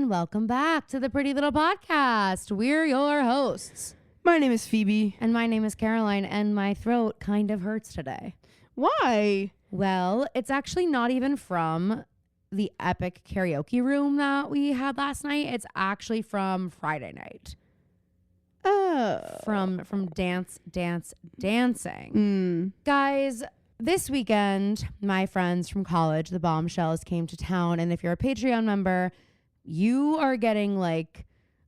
and welcome back to the Pretty Little Podcast. We're your hosts. My name is Phoebe. And my name is Caroline, and my throat kind of hurts today. Why? Well, it's actually not even from the epic karaoke room that we had last night. It's actually from Friday night. From dancing. Guys, this weekend, my friends from college, the Bombshells, came to town. And if you're a Patreon member, you are getting like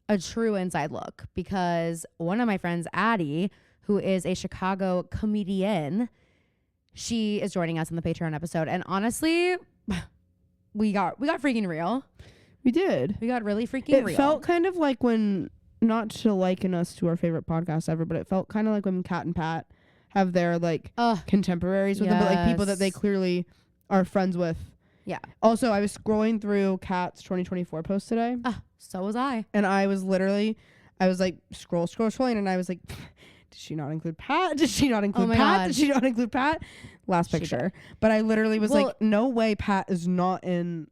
a true inside look because one of my friends, Addie, who is a Chicago comedian, she is joining us on the Patreon episode. And honestly, we got freaking real. We did. We got really freaking real. It felt kind of like when, not to liken us to our favorite podcast ever, but it felt kind of like when Kat and Pat have their like contemporaries with them, but like people that they clearly are friends with. Yeah. Also, I was scrolling through Kat's 2024 post today. So was I. And I was like scrolling, and I was like, did she not include Pat? Did she not include Pat? God. Did she not include Pat? Last picture. But I literally was like, no way Pat is not in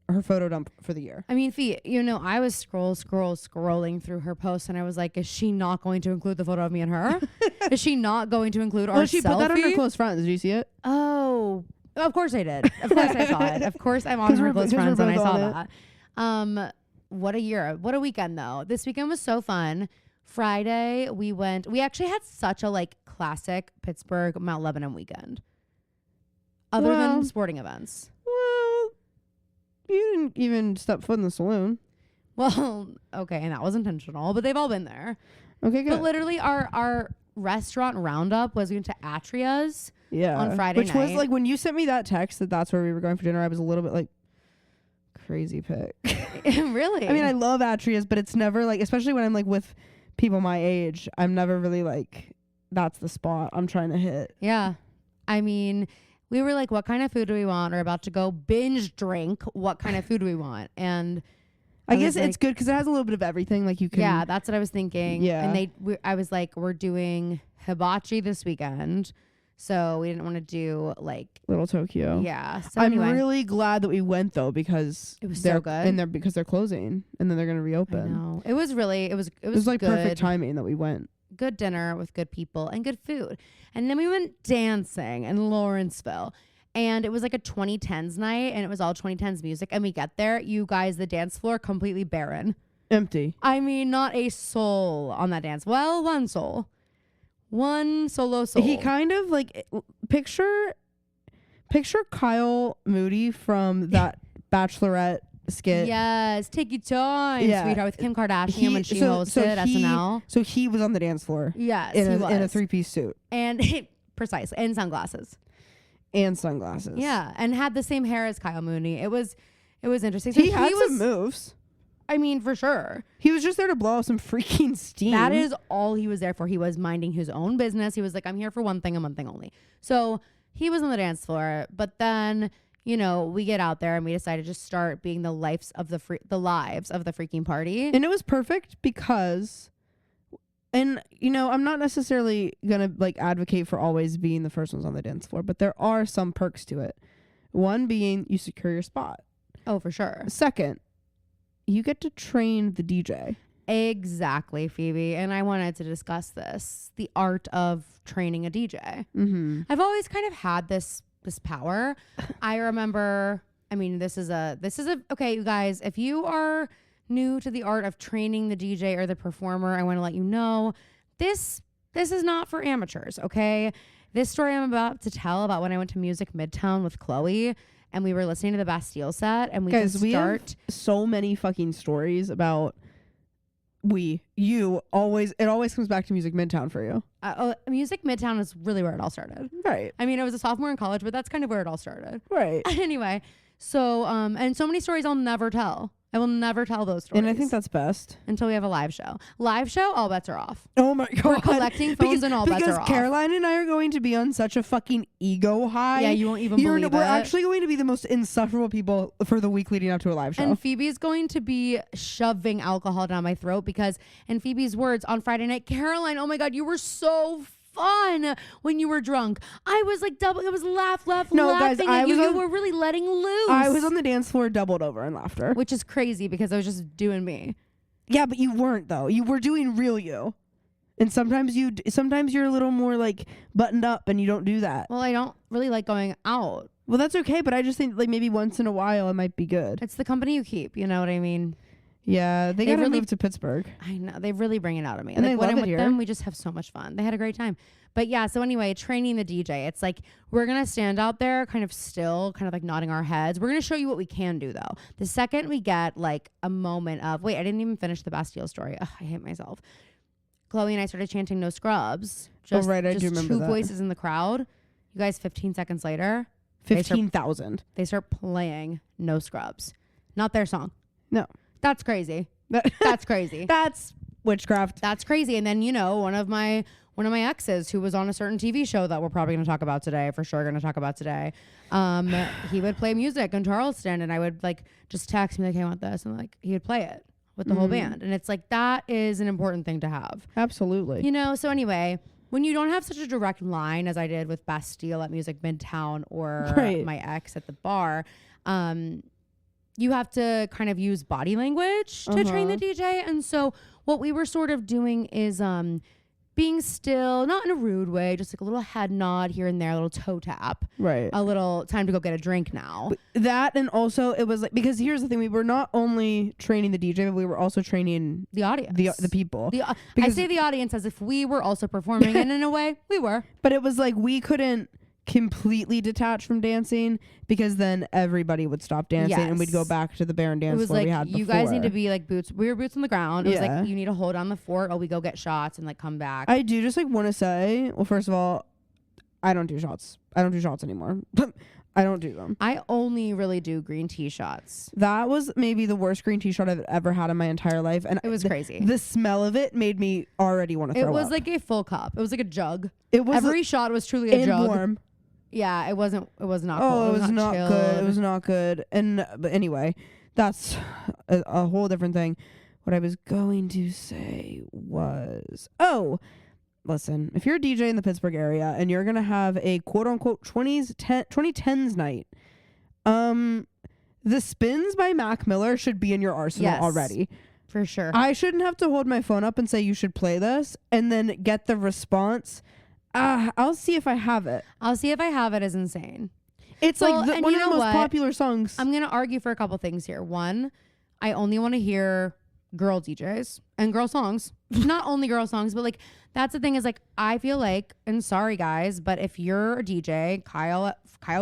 her photo dump for the year. I mean, Fee, I was scrolling through her post, and I was like, is she not going to include the photo of me and her? Is she not going to include our selfie? She put that on her close friends. Did you see it? Oh, of course I did. Of course I saw it. Of course I'm on her close friends, and I saw that. What a year. What a weekend, though. This weekend was so fun. Friday, we actually had such a like classic Pittsburgh Mount Lebanon weekend. Other than sporting events. Well, you didn't even step foot in the saloon. Well, okay, and that was intentional, but they've all been there. Okay, good. But literally our restaurant roundup was we went to Atria's on Friday night. Which was like when you sent me that text that's where we were going for dinner, I was a little bit like, crazy pick. Really? I mean, I love Atria's, but it's never like, especially when I'm like with people my age, I'm never really like, that's the spot I'm trying to hit. Yeah. I mean, we were like, what kind of food do we want? We're about to go binge drink. What kind of food do we want? And I guess it's good because it has a little bit of everything. Like you can. Yeah, that's what I was thinking. Yeah. And I was like, we're doing hibachi this weekend. So we didn't want to do like Little Tokyo. Yeah. So I'm really glad that we went though, because it was so good. And because they're closing and then they're going to reopen. I know. It was like good. Perfect timing that we went. Good dinner with good people and good food. And then we went dancing in Lawrenceville. And it was like a 2010s night, and it was all 2010s music. And we get there, you guys, the dance floor completely barren. Empty. I mean, not a soul on that dance. Well, one soul. One solo soul. He kind of like picture Kyle Moody from that Bachelorette skit. Yes, take your time, sweetheart, with Kim Kardashian when she hosted SNL. So he was on the dance floor. Yes, in a 3-piece suit. And precisely, and sunglasses. Yeah, and had the same hair as Kyle Mooney. It was interesting. So he had some moves. I mean, for sure. He was just there to blow off some freaking steam. That is all he was there for. He was minding his own business. He was like, I'm here for one thing and one thing only. So he was on the dance floor. But then, we get out there and we decided to just start being the lives of the freaking party. And it was perfect because, and I'm not necessarily gonna like advocate for always being the first ones on the dance floor, but there are some perks to it. One being you secure your spot. Oh, for sure. Second, you get to train the DJ. Exactly, Phoebe. And I wanted to discuss this, the art of training a DJ. Mm-hmm. I've always kind of had this power. I remember, this is okay, you guys, if you are new to the art of training the DJ or the performer, I want to let you know this is not for amateurs, okay? This story I'm about to tell about when I went to Music Midtown with Chloe and we were listening to the Bastille set and we have so many fucking stories about it always comes back to Music Midtown for you. Music Midtown is really where it all started. Right. I mean, I was a sophomore in college, but that's kind of where it all started. Right. Anyway, so and so many stories I'll never tell. I will never tell those stories. And I think that's best. Until we have a live show. Live show, all bets are off. Oh my God. We're collecting phones and all bets are off. Because Caroline and I are going to be on such a fucking ego high. Yeah, you won't even believe it. We're actually going to be the most insufferable people for the week leading up to a live show. And Phoebe's going to be shoving alcohol down my throat because, in Phoebe's words, on Friday night, Caroline, oh my God, you were so fun when you were drunk. I was like double. It was laughing guys, at you. You were really letting loose. I was on the dance floor doubled over in laughter. Which is crazy because I was just doing me. Yeah, but you weren't though. You were doing real you. And sometimes you're a little more like buttoned up and you don't do that. Well, I don't really like going out. Well, that's okay, but I just think like maybe once in a while it might be good. It's the company you keep. You know what I mean? Yeah, they gotta really move to Pittsburgh. I know. They really bring it out of me. And like they when love I'm it with here. them, we just have so much fun. They had a great time. But yeah, so anyway, training the DJ. It's like we're going to stand out there kind of still, kind of like nodding our heads. We're going to show you what we can do though. The second we get like a moment of, wait, I didn't even finish the Bastille story. Ugh, I hate myself. Chloe and I started chanting No Scrubs. Just, right, I do just remember two that. voices in the crowd. You guys, 15 seconds later, 15,000. they start playing No Scrubs. Not their song. No. That's crazy. That's crazy. That's witchcraft. That's crazy. And then, you know, one of my exes who was on a certain TV show that we're probably going to talk about today, for sure going to talk about today, he would play music in Charleston, and I would like just text me like, hey, I want this, and like he would play it with the whole band. And it's like, that is an important thing to have. Absolutely. You know, so anyway, when you don't have such a direct line as I did with Bastille at Music Midtown or my ex at the bar, you have to kind of use body language to train the DJ. And so what we were sort of doing is being still, not in a rude way, just like a little head nod here and there, a little toe tap. Right. A little time to go get a drink now. That, and also it was like, because here's the thing, we were not only training the DJ, but we were also training the audience. The people. I say the audience as if we were also performing, and in a way, we were. But it was like we couldn't completely detach from dancing because then everybody would stop dancing and we'd go back to the bar and dance floor like, we had before. You guys need to be like boots. We were boots on the ground. It was Yeah. like, you need to hold on the fort while we go get shots and like come back. I do just like want to say, well, first of all, I don't do shots. I don't do shots anymore. I don't do them. I only really do green tea shots. That was maybe the worst green tea shot I've ever had in my entire life. And It was crazy. The smell of it made me already want to throw up. It was like a full cup. It was like a jug. It was Every shot was truly a and jug. warm. Yeah, it was not cold. Oh, it was not chilled. good. It was not good. And but anyway, that's a whole different thing. What I was going to say was, listen, if you're a DJ in the Pittsburgh area and you're going to have a quote unquote 2010s night, the Spins by Mac Miller should be in your arsenal already. For sure. I shouldn't have to hold my phone up and say you should play this and then get the response. I'll see if I have it. I'll see if I have it is insane. It's Well, like and one you of the know most what? popular songs. I'm going to argue for a couple things here. One, I only want to hear girl DJs and girl songs. Not only girl songs, but like that's the thing is like I feel like, and sorry guys, but if you're a DJ, Kyle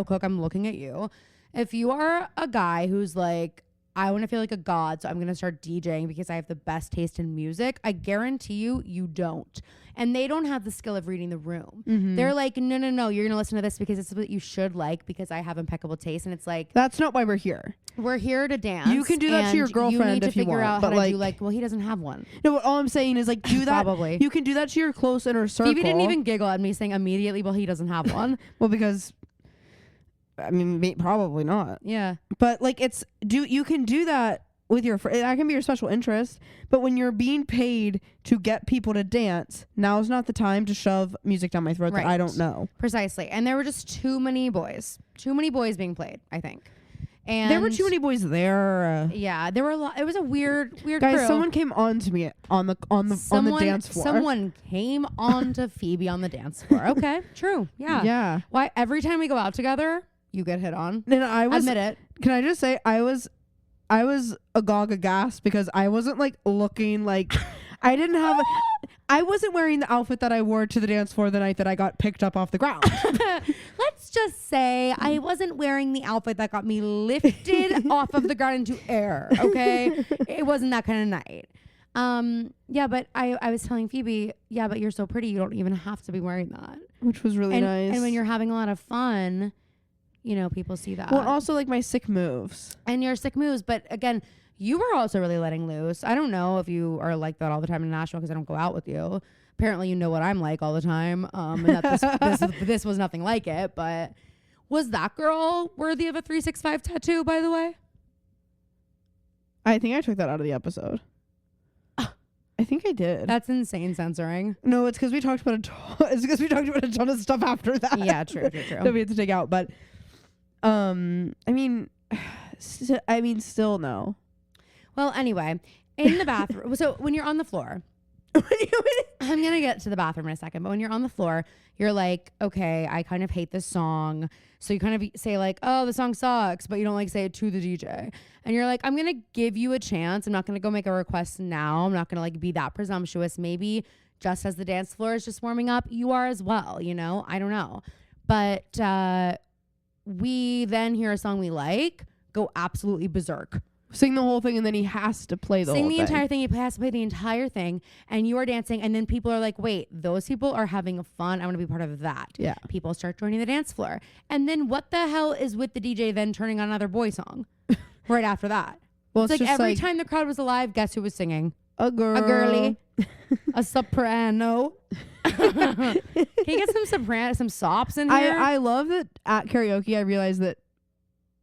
Cook, I'm looking at you. If you are a guy who's like, I want to feel like a god, so I'm going to start DJing because I have the best taste in music, I guarantee you don't. And they don't have the skill of reading the room. They're like, no, you're going to listen to this because it's what you should like because I have impeccable taste. And it's like, That's not why we're here. we're here to dance. You can do that to your girlfriend if you figure want, out but how to do like- well, he doesn't have one. No, all I'm saying is like do that. Probably. You can do that to your close inner circle. Phoebe didn't even giggle at me saying immediately, well, he doesn't have one. Well, because I mean, probably not. Yeah. But like you can do that with your that can be your special interest, but when you're being paid to get people to dance, now's not the time to shove music down my throat that I don't know. Precisely. And there were just too many boys being played, I think. And There were too many boys there. Yeah, there were a lot. It was a weird Guys, crew. someone came on to me on the dance floor. Someone came on to Phoebe on the dance floor. Okay, true. Yeah. Yeah. Why every time we go out together, you get hit on? And I was Admit it. Can I just say I was agog aghast because I wasn't like looking like I didn't have I wasn't wearing the outfit that I wore to the dance floor the night that I got picked up off the ground. Let's just say I wasn't wearing the outfit that got me lifted off of the ground into air. Okay, it wasn't that kind of night. Yeah, but I was telling Phoebe, yeah, but you're so pretty, you don't even have to be wearing that. Which was really nice. And when you're having a lot of fun, you know, people see that. Well, also like my sick moves. And your sick moves. But again, you were also really letting loose. I don't know if you are like that all the time in Nashville because I don't go out with you. Apparently, you know what I'm like all the time. And that this was nothing like it. But was that girl worthy of a 365 tattoo, by the way? I think I took that out of the episode. I think think I did. That's insane censoring. No, it's because we talked about it's because we talked about a ton of stuff after that. Yeah, true. That we had to take out. But, I mean, still no. Well, anyway, in the bathroom. So when you're on the floor, I'm going to get to the bathroom in a second. But when you're on the floor, you're like, okay, I kind of hate this song. So you kind of say like, oh, the song sucks, but you don't like say it to the DJ. And you're like, I'm going to give you a chance. I'm not going to go make a request now. I'm not going to like be that presumptuous. Maybe just as the dance floor is just warming up, you are as well, you know? I don't know. But we then hear a song we like, go absolutely berserk. Sing the whole thing, and then he has to play the whole thing. Sing the entire thing. He has to play the entire thing, and you are dancing, and then people are like, wait, those people are having fun. I want to be part of that. Yeah. People start joining the dance floor. And then what the hell is with the DJ then turning on another boy song right after that? Well, it's like every time the crowd was alive, guess who was singing? A girl. A girly. A soprano. Can you get some soprano, some sops in here? I love that at karaoke, I realized that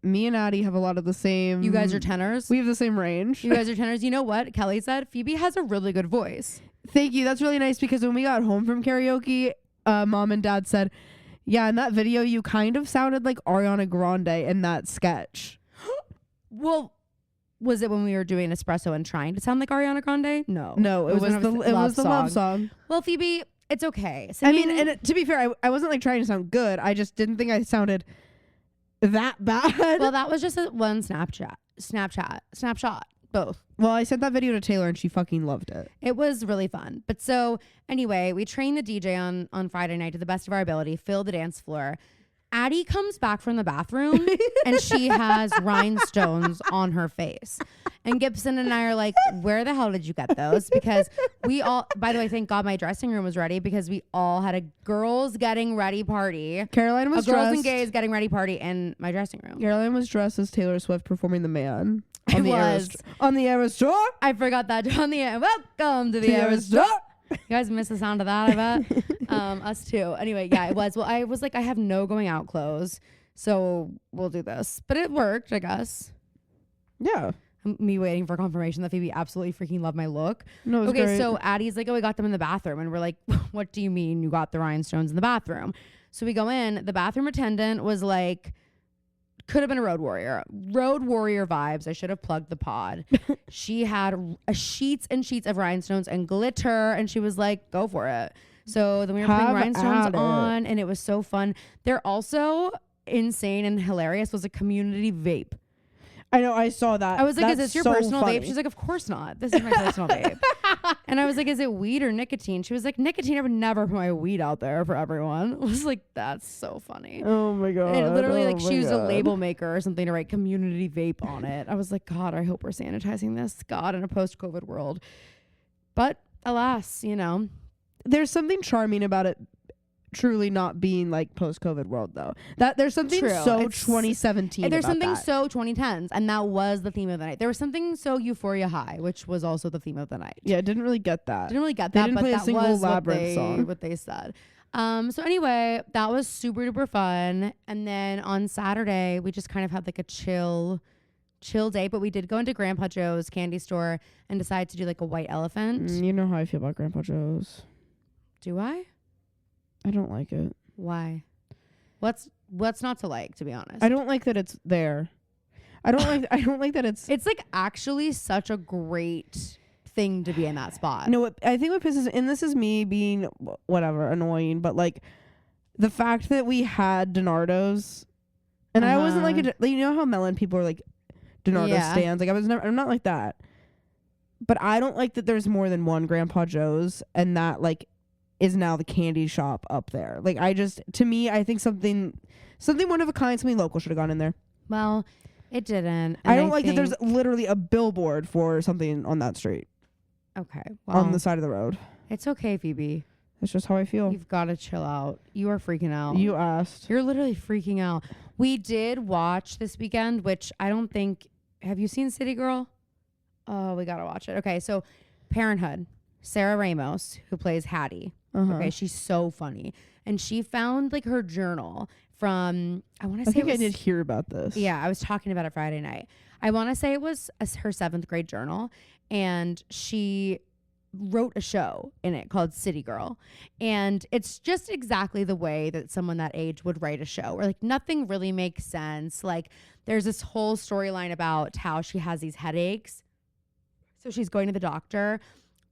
me and Addie have a lot of the same. You guys are tenors. We have the same range. You guys are tenors. You know what Kelly said? Phoebe has a really good voice. Thank you. That's really nice because when we got home from karaoke, mom and dad said, yeah, in that video, you kind of sounded like Ariana Grande in that sketch. Well, was it when we were doing espresso and trying to sound like Ariana Grande? No. No, it was the love song. Well, Phoebe, it's okay. I mean, and to be fair, I wasn't like trying to sound good. I just didn't think I sounded that bad. Well, that was just one snapshot, both. Well, I sent that video to Taylor and she fucking loved it. It was really fun. But so anyway, we trained the DJ on Friday night to the best of our ability, fill the dance floor. Addie comes back from the bathroom and she has rhinestones on her face. And Gibson and I are like, where the hell did you get those? Because we all, by the way, thank God my dressing room was ready because we all had a girls getting ready party. Caroline was dressed. Girls and gays getting ready party in my dressing room. Caroline was dressed as Taylor Swift performing The Man. On the Eras Tour. I forgot that. On the welcome to the Eras Tour. You guys miss the sound of that, I bet. Us too. Anyway, yeah, it was. Well, I was like, I have no going out clothes, so we'll do this. But it worked, I guess. Yeah. Me waiting for confirmation that Phoebe absolutely freaking loved my look. No, it was okay, great. so Addie's like, oh, I got them in the bathroom. And we're like, what do you mean you got the rhinestones in the bathroom? So we go in. The bathroom attendant was like, could have been a road warrior. Road warrior vibes. I should have plugged the pod. She had sheets and sheets of rhinestones and glitter. And she was like, go for it. So then we were putting rhinestones on. And it was so fun. They're also insane and hilarious was a community vape. I know, I saw that. I was like, That's is this your so personal funny. vape? She's like, of course not. This is my personal vape. And I was like, is it weed or nicotine? She was like, nicotine. I would never put my weed out there for everyone. I was like, that's so funny. Oh my God. And it literally like she used a label maker or something to write community vape on it. I was like, God, I hope we're sanitizing this. God, in a post-COVID world. But alas, you know. There's something charming about it truly not being like post-COVID world though. That there's something so 2017 there's about something that. so 2010s, and that was the theme of the night. There was something so Euphoria High, which was also the theme of the night. Yeah, didn't really get that. Didn't play but a that single was Labyrinth song. what they said. So anyway, that was super duper fun. And then on Saturday, we just kind of had like a chill day, but we did go into Grandpa Joe's candy store and decide to do like a white elephant. You know how I feel about Grandpa Joe's. Do I? I don't like it. Why? What's not to like, to be honest? I don't like that it's there. I don't like that it's like actually such a great thing to be in that spot. No, I think what pisses, and this is me being whatever annoying, but like the fact that we had Donardo's, and I wasn't like you know how melon people are like Donardo stands. Like I'm not like that. But I don't like that there's more than one Grandpa Joe's, and that like is now the candy shop up there. Like to me, I think something one of a kind, something local should have gone in there. Well, it didn't. I don't like that there's literally a billboard for something on that street. Okay. Well, on the side of the road. It's okay, Phoebe. That's just how I feel. You've got to chill out. You are freaking out. You asked. You're literally freaking out. We did watch this weekend, which I don't think... Have you seen City Girl? Oh, we got to watch it. Okay, so Parenthood. Sarah Ramos, who plays Hattie. Okay, she's so funny. And she found like her journal from... I think I did hear about this. Yeah, I was talking about it Friday night. I want to say it was her 7th grade journal. And she wrote a show in it called City Girl. And it's just exactly the way that someone that age would write a show, where like nothing really makes sense. Like there's this whole storyline about how she has these headaches. So she's going to the doctor,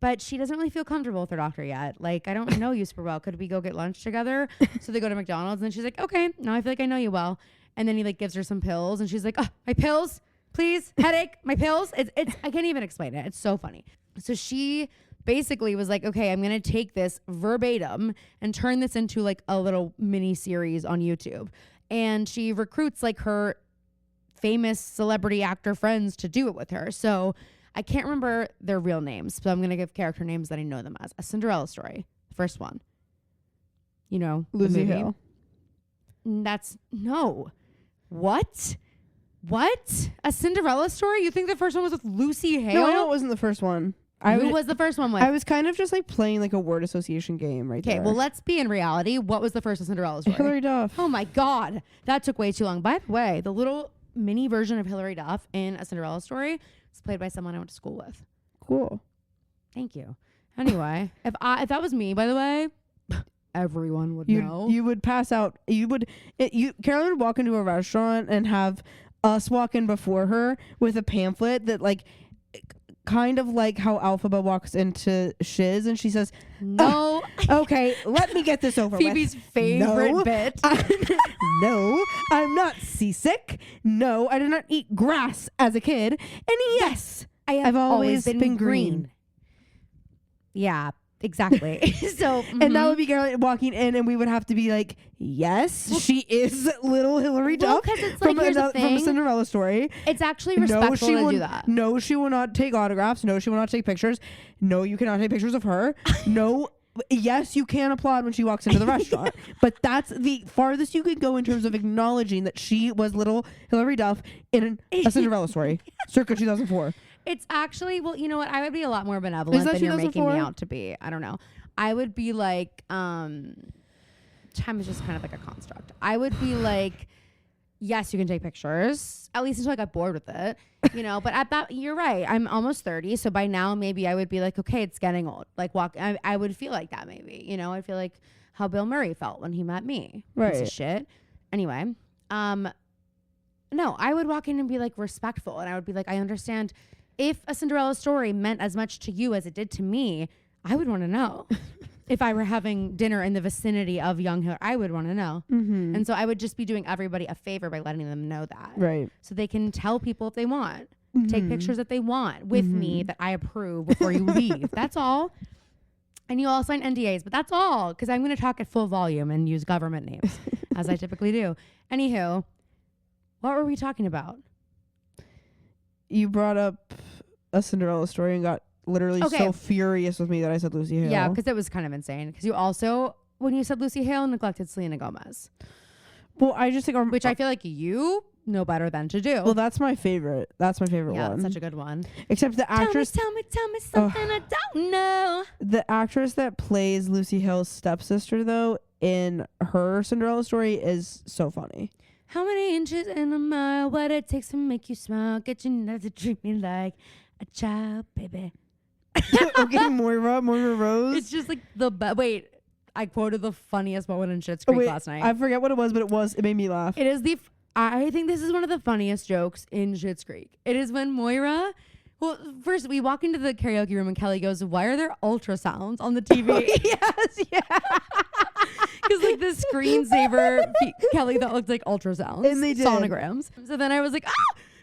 but she doesn't really feel comfortable with her doctor yet. Like, I don't know you super well. Could we go get lunch together? So they go to McDonald's, and she's like, okay, now I feel like I know you well. And then he like gives her some pills, and she's like, oh, my pills, please, headache, my pills. It's I can't even explain it. It's so funny. So she basically was like, okay, I'm going to take this verbatim and turn this into like a little mini series on YouTube. And she recruits like her famous celebrity actor friends to do it with her. So I can't remember their real names, but I'm going to give character names that I know them as. A Cinderella Story, first one. You know, Lucy Hale. That's no. What? A Cinderella Story? You think the first one was with Lucy Hale? No, I know it wasn't the first one. Who was the first one with? I was kind of just like playing like a word association game right there. Okay, well, let's be in reality. What was the first Cinderella Story? Hilary Duff. Oh my God. That took way too long. By the way, the little mini version of Hilary Duff in A Cinderella Story is played by someone I went to school with. Cool. Thank you. Anyway, if that was me, by the way, everyone would know. You would pass out. Caroline would walk into a restaurant and have us walk in before her with a pamphlet that like kind of like how Alphaba walks into Shiz and she says, no. Okay, let me get this over Phoebe's with. favorite bit. No, I'm not seasick. No, I did not eat grass as a kid. And yes, I've always been green. Yeah, exactly. So, and that would be Caroline walking in, and we would have to be like, yes, she is little Hilary Duff it's from, like, from a Cinderella Story. It's actually respectful to do that. No, she will not take autographs. No, she will not take pictures. No, you cannot take pictures of her. No. Yes, you can applaud when she walks into the restaurant, but that's the farthest you could go in terms of acknowledging that she was little Hilary Duff in a Cinderella Story, circa 2004. It's actually, well, you know what? I would be a lot more benevolent than you're making me out to be. I don't know. I would be like, time is just kind of like a construct. I would be like, yes, you can take pictures, at least until I got bored with it, you know, but at that, you're right. I'm almost 30. So by now, maybe I would be like, okay, it's getting old. Like I would feel like that maybe, you know, I'd feel like how Bill Murray felt when he met me. Right. Piece of shit. Anyway, no, I would walk in and be like respectful. And I would be like, I understand if a Cinderella Story meant as much to you as it did to me, I would want to know. If I were having dinner in the vicinity of young Hilary, I would want to know. Mm-hmm. And so I would just be doing everybody a favor by letting them know that. Right. So they can tell people if they want, Mm-hmm. take pictures if they want with me that I approve before you leave. That's all. And you all sign NDAs, but that's all. Because I'm going to talk at full volume and use government names, as I typically do. Anywho, what were we talking about? You brought up A Cinderella Story and got literally so furious with me that I said Lucy Hale. Yeah, because it was kind of insane. Because you also, when you said Lucy Hale, neglected Selena Gomez. Well, I just think, which I feel like you know better than to do. Well, that's my favorite. That's my favorite one. Yeah, that's such a good one. Except the actress. Tell me something I don't know. The actress that plays Lucy Hale's stepsister, though, in her Cinderella Story is so funny. How many inches in a mile? What it takes to make you smile? Get you nuts to treat me like a child, baby. Okay, Moira Rose. It's just like wait, I quoted the funniest moment in Schitt's Creek last night. I forget what it was, but it made me laugh. It is I think this is one of the funniest jokes in Schitt's Creek. It is when Moira, well, first we walk into the karaoke room and Kelly goes, "Why are there ultrasounds on the TV?" Oh, yes, yeah. Because like the screensaver, Kelly, that looked like ultrasounds. And they did. Sonograms. So then I was like,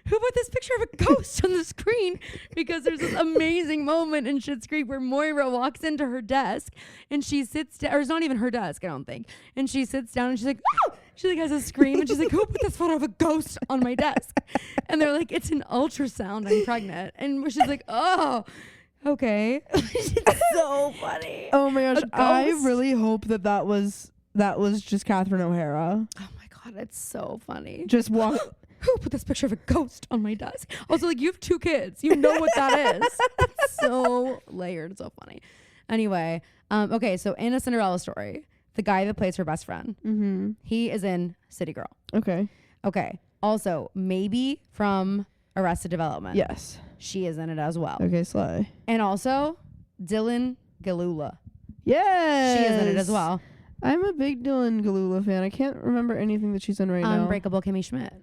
who put this picture of a ghost on the screen? Because there's this amazing moment in Schitt's Creek where Moira walks into her desk and she sits down, or it's not even her desk, I don't think. And she sits down and she's like, oh! She like has a scream and she's like, who put this photo of a ghost on my desk? And they're like, it's an ultrasound, I'm pregnant. And she's like, oh, okay. It's so funny. Oh my gosh, I really hope that was just Catherine O'Hara. Oh my God, it's so funny. Just walk. Who put this picture of a ghost on my desk? Also, like, you have 2 kids. You know what that is. It's so layered. So funny. Anyway, okay, so in A Cinderella Story, the guy that plays her best friend, he is in City Girl. Okay. Also, maybe from Arrested Development. Yes. She is in it as well. Okay, slay. And also, Dylan Galula. Yes. She is in it as well. I'm a big Dylan Galula fan. I can't remember anything that she's in right now. Unbreakable Kimmy Schmidt.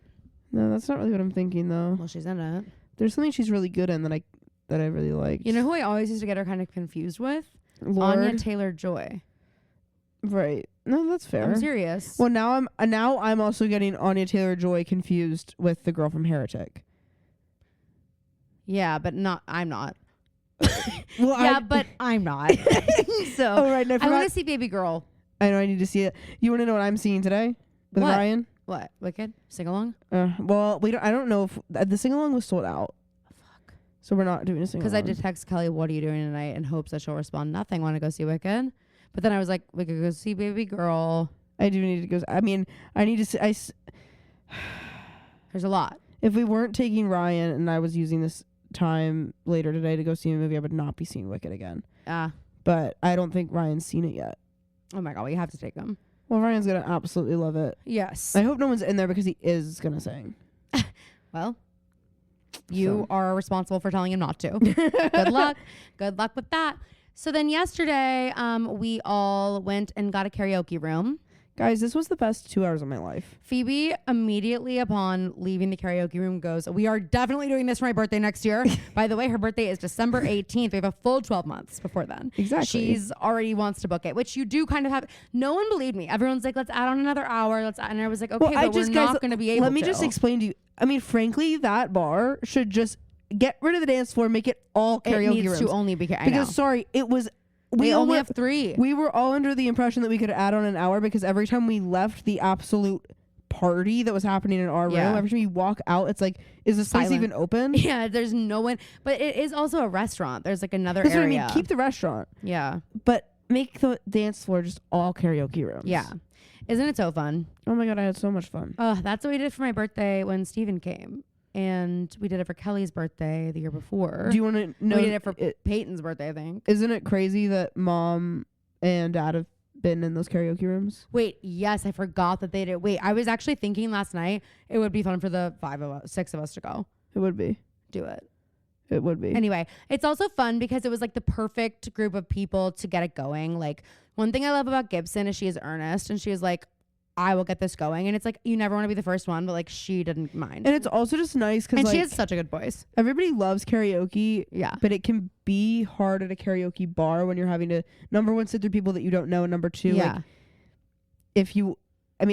No, that's not really what I'm thinking though. Well, she's in it. There's something she's really good in that I really like. You know who I always used to get her kind of confused with? Lord. Anya Taylor-Joy. Right. No, that's fair. I'm serious. Well, now I'm also getting Anya Taylor-Joy confused with the girl from Heretic. Yeah, but I'm not. Well, yeah, but I'm not. So oh right, no, I want to see Baby Girl. I know I need to see it. You want to know what I'm seeing today with What? Ryan? What? Wicked? Sing along? Well, I don't know if the sing along was sold out. Fuck. So we're not doing a sing along. Because I did text Kelly, "What are you doing tonight?" in hopes that she'll respond, "Nothing. Want to go see Wicked?" But then I was like, "We could go see Baby Girl." I do need to go. I mean, I need to see. There's a lot. If we weren't taking Ryan and I was using this time later today to go see a movie, I would not be seeing Wicked again. But I don't think Ryan's seen it yet. Oh my god, we have to take him. Well, Ryan's gonna absolutely love it. Yes. I hope no one's in there because he is gonna sing. Well, you So. are responsible for telling him not to. Good luck. Good luck with that. So then yesterday, we all went and got a karaoke room. Guys, this was the best 2 hours of my life. Phoebe immediately upon leaving the karaoke room goes, "We are definitely doing this for my birthday next year." By the way, her birthday is December 18th. We have a full 12 months before then. Exactly. She's already wants to book it, which you do kind of have. No one believed me. Everyone's like, "Let's add on another hour." And I was like, "Okay, but we're not going to be able to." Let me just explain to you. I mean, frankly, that bar should just get rid of the dance floor, make it all karaoke It needs rooms. to only be karaoke. Because sorry, it was. We only have 3. We were all under the impression that we could add on an hour because every time we left the absolute party that was happening in our room, every time you walk out, it's like, is this place even open? Yeah, there's no one. But it is also a restaurant. There's like another That's area. what I mean. Keep the restaurant. Yeah. But make the dance floor just all karaoke rooms. Yeah. Isn't it so fun? Oh my God, I had so much fun. That's what we did for my birthday when Steven came. And we did it for Kelly's birthday the year before. Do you want to know? We did it for Peyton's birthday, I think. Isn't it crazy that mom and dad have been in those karaoke rooms? Wait, yes, I forgot that they did. Wait, I was actually thinking last night it would be fun for the 6 of us to go. It would be. Do it. It would be. Anyway, it's also fun because it was like the perfect group of people to get it going. Like, one thing I love about Gibson is she is earnest and she is like, "I will get this going." And it's like, you never want to be the first one, but like she didn't mind. And it's also just nice because like, she has such a good voice. Everybody loves karaoke. Yeah. But it can be hard at a karaoke bar when you're having to, number one, sit through people that you don't know. And number two, like,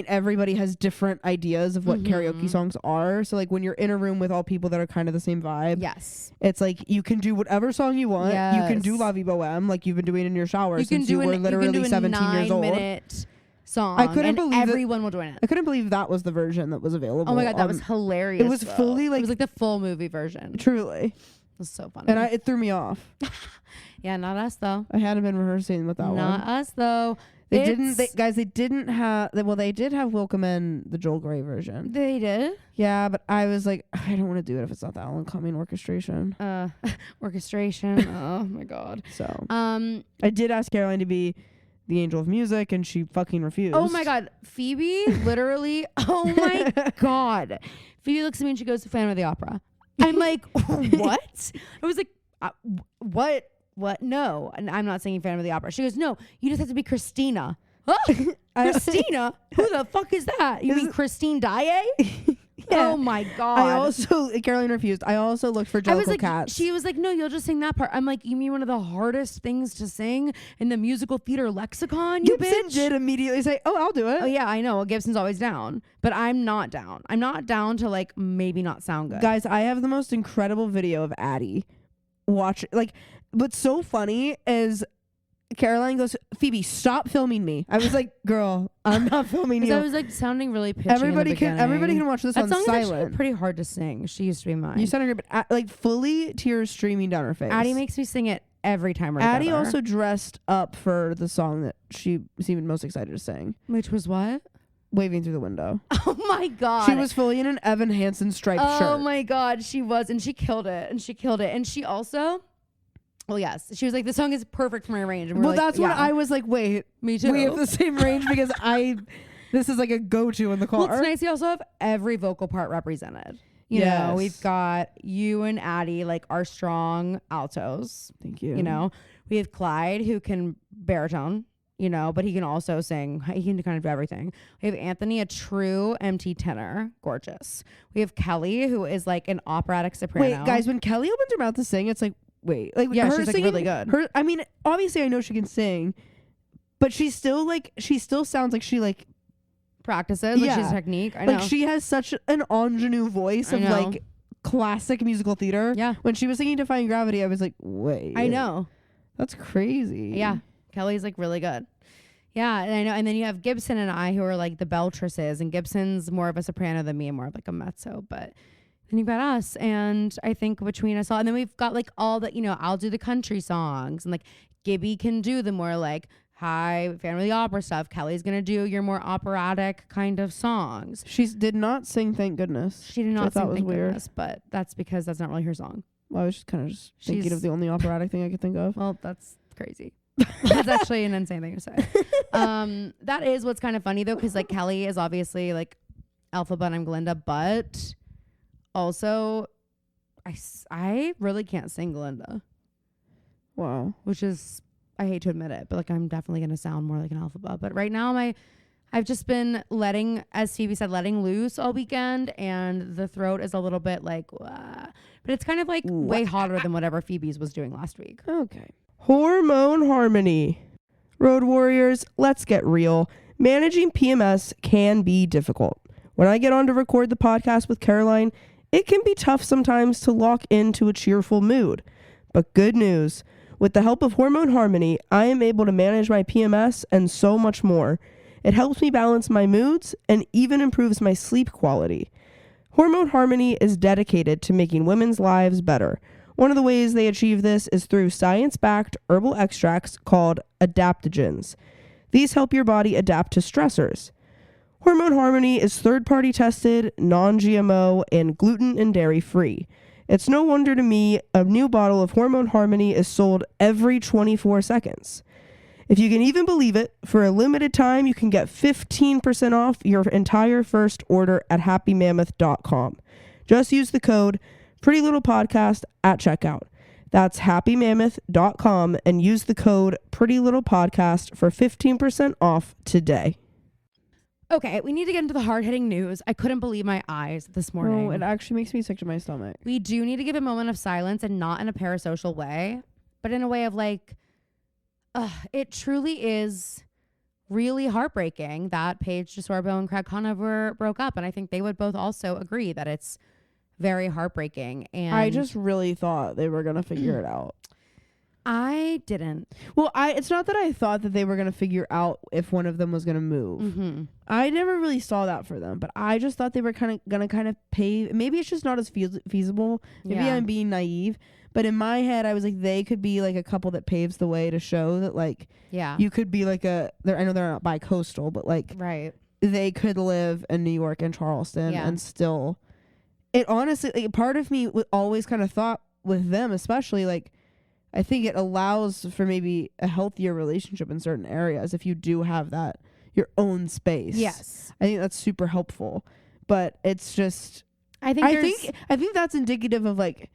everybody has different ideas of what karaoke songs are. So like when you're in a room with all people that are kind of the same vibe. Yes. It's like you can do whatever song you want. Yes. You can do La Vie Boheme like you've been doing in your shower since you were literally 17 years old. 9-minute song. I couldn't believe everyone will join it. I couldn't believe that was the version that was available. Oh my God, that was hilarious. It was fully like, it was like the full movie version. Truly. It was so funny. And it threw me off. Yeah, not us though. I hadn't been rehearsing with that one. Not us though. They didn't have, well, they did have Welcome In, the Joel Grey version. They did? Yeah, but I was like, I don't want to do it if it's not the Alan Cumming orchestration. Orchestration. Oh my God. So, I did ask Caroline to be the angel of music and she fucking refused. Oh my God. Phoebe literally, oh my God. Phoebe looks at me and she goes, "Phantom of the Opera." I'm like, what? I was like, what? What? No. And I'm not singing Phantom of the Opera. She goes, "No, you just have to be Christina." Huh? Christina? Who the fuck is that? You mean Christine Daae? Yeah. Oh my God. Caroline refused. I also looked for Jellicle Cats. She was like, "No, you'll just sing that part." I'm like, "You mean one of the hardest things to sing in the musical theater lexicon, you Gibson bitch?" did immediately say, "Oh, I'll do it." Oh yeah, I know. Well, Gibson's always down, but I'm not down. I'm not down to like maybe not sound good. Guys, I have the most incredible video of Addie. Watch, like, what's so funny is Caroline goes, "Phoebe, stop filming me." I was like, "Girl, I'm not filming you." I was like sounding really pitchy. Everybody can watch this on silent. That song is actually pretty hard to sing. She used to be mine. You sounded great, but like fully tears streaming down her face. Addie makes me sing it every time we're Addie together. also dressed up for the song that she was even most excited to sing. Which was what? Waving Through the Window. Oh my God. She was fully in an Evan Hansen striped shirt. Oh my God, she was, and she killed it. And she also. Well, yes. She was like, "The song is perfect for my range." And well, that's when I was like, wait. Me too. We have the same range because this is like a go-to in the car. Well, it's nice. You also have every vocal part represented. You know, Yes. we've got you and Addie, like, our strong altos. Thank you. You know, we have Clyde, who can baritone, you know, but he can also sing. He can kind of do everything. We have Anthony, a true MT tenor. Gorgeous. We have Kelly, who is like an operatic soprano. Wait, guys, when Kelly opens her mouth to sing, it's like, wait. Like, Yeah, her she's, like, singing, really good. Her, I mean, obviously I know she can sing, but she still sounds like she, like, Practices, like, Yeah. she's a technique. I know. like, she has such an ingenue voice I of, know. like, classic musical theater. Yeah. When she was singing Defying Gravity, I was like, wait. I know. That's crazy. Yeah. Kelly's, like, really good. Yeah, and I know. And then you have Gibson and I, who are like the Beltresses, and Gibson's more of a soprano than me and more of like a mezzo. But then you've got us, and I think between us all, and then we've got like all the, you know, I'll do the country songs, and like Gibby can do the more like high family opera stuff. Kelly's gonna do your more operatic kind of songs. She did not sing, thank goodness. She did Which I not thought sing was Thank weird. Goodness, but that's because that's not really her song. Well, I was just kind of thinking She's- of the only operatic thing I could think of. Well, that's crazy. That's actually an insane thing to say. That is what's kind of funny though, because like Kelly is obviously like Alpha, but I'm Glinda, but also I really can't sing Glinda, Wow. which is, I hate to admit it, but like I'm definitely gonna sound more like an alphabet. But right now I've just been letting, as Phoebe said, letting loose all weekend, and the throat is a little bit like, but it's kind of like way hotter than whatever Phoebe's was doing last week. Okay. Hormone harmony. Road warriors, let's get real. Managing PMS can be difficult. When I get on to record the podcast with Caroline, it can be tough sometimes to lock into a cheerful mood. But good news, with the help of Hormone Harmony, I am able to manage my PMS and so much more. It helps me balance my moods and even improves my sleep quality. Hormone Harmony is dedicated to making women's lives better. One of the ways they achieve this is through science-backed herbal extracts called adaptogens. These help your body adapt to stressors. Hormone Harmony is third-party tested, non-GMO, and gluten and dairy-free. It's no wonder to me a new bottle of Hormone Harmony is sold every 24 seconds. If you can even believe it, for a limited time, you can get 15% off your entire first order at happymammoth.com. Just use the code Pretty Little Podcast at checkout. That's happymammoth.com and use the code Pretty Little Podcast for 15% off today. Okay, we need to get into the hard-hitting news. I couldn't believe my eyes this morning. No, it actually makes me sick to my stomach. We do need to give a moment of silence, and not in a parasocial way, but in a way of like, it truly is really heartbreaking that Paige DeSorbo and Craig Conover broke up. And I think they would both also agree that it's very heartbreaking. And I just really thought they were going to figure it out. I didn't. Well, it's not that I thought that they were going to figure out if one of them was going to move. Mm-hmm. I never really saw that for them, but I just thought they were going to pay. Maybe it's just not as feasible. Maybe Yeah. I'm being naive, but in my head, I was like, they could be like a couple that paves the way to show that like Yeah. you could be like I know they're not bi-coastal, but like Right. they could live in New York and Charleston Yeah. and still. It honestly, like, part of me always kind of thought with them, especially like, I think it allows for maybe a healthier relationship in certain areas if you do have that your own space. Yes. I think that's super helpful. But it's just I think that's indicative of like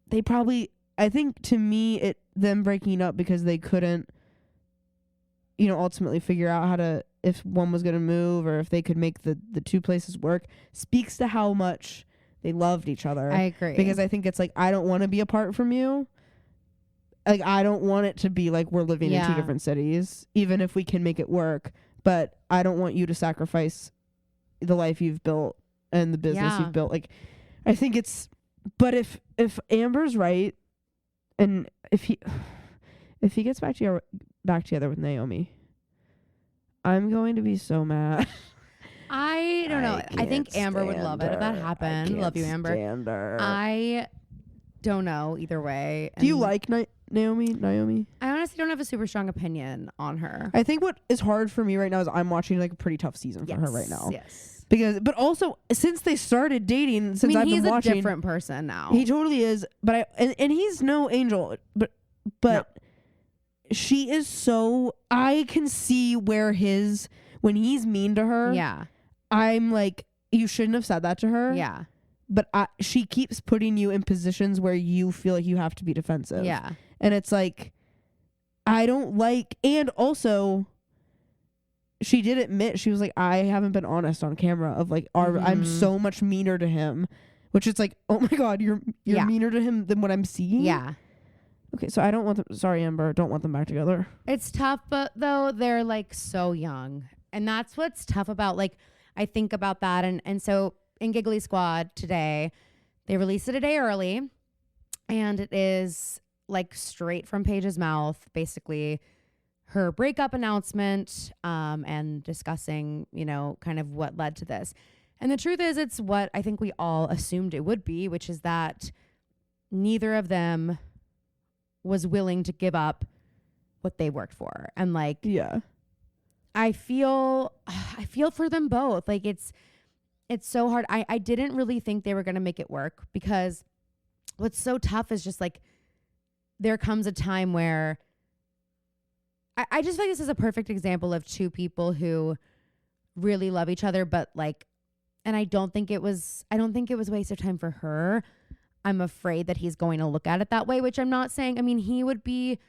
they probably, I think to me them breaking up because they couldn't ultimately figure out how to, if one was going to move or if they could make the two places work, speaks to how much they loved each other. I agree. Because I think it's like, I don't want to be apart from you. Like, I don't want it to be like we're living in two different cities, even if we can make it work. But I don't want you to sacrifice the life you've built and the business you've built. Like, I think it's, but if Amber's right, and if he gets back together with Naomi, I'm going to be so mad. I don't know. I think Amber would love it if that I happened. can't Love you, Amber. stand her. I don't know either way. Do you And like Naomi? I honestly don't have a super strong opinion on her. I think what is hard for me right now is I'm watching like a pretty tough season for her right now. Yes. But also since they started dating, since I've he's been watching, a different person now. he totally is. But and he's no angel. But No. she is so. I can see where when he's mean to her. Yeah. I'm like, you shouldn't have said that to her. Yeah. but she keeps putting you in positions where you feel like you have to be defensive. Yeah. And it's like, I don't like, and also she did admit, she was like, I haven't been honest on camera of like, I'm so much meaner to him, which it's like, oh my God, you're meaner to him than what I'm seeing. Yeah. Okay, so I don't want them, sorry Amber, don't want them back together. It's tough, but though they're like so young. And that's what's tough about, like, I think about that. And so in Giggly Squad today, they released it a day early, and it is like straight from Paige's mouth, basically her breakup announcement, and discussing, you know, kind of what led to this. And the truth is, it's what I think we all assumed it would be, which is that neither of them was willing to give up what they worked for. And like, Yeah. I feel for them both. Like it's so hard. I didn't really think they were going to make it work, because what's so tough is just like, there comes a time where I just feel like this is a perfect example of two people who really love each other, but like, and I don't think it was a waste of time for her. I'm afraid that he's going to look at it that way, which I'm not saying. I mean, he would be,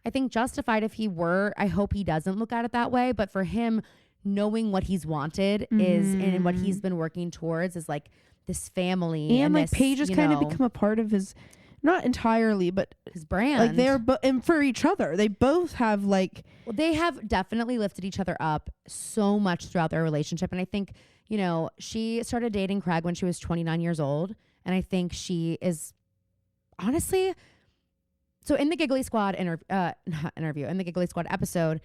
I think, justified if he were. I hope he doesn't look at it that way. But for him, knowing what he's wanted is, and what he's been working towards is like this family. And like this, Paige has kind of become a part of his, not entirely, but his brand. like they're, and for each other, they both have like, well, they have definitely lifted each other up so much throughout their relationship. And I think, you know, she started dating Craig when she was 29 years old. And I think she is honestly, so in the Giggly Squad in the Giggly Squad episode,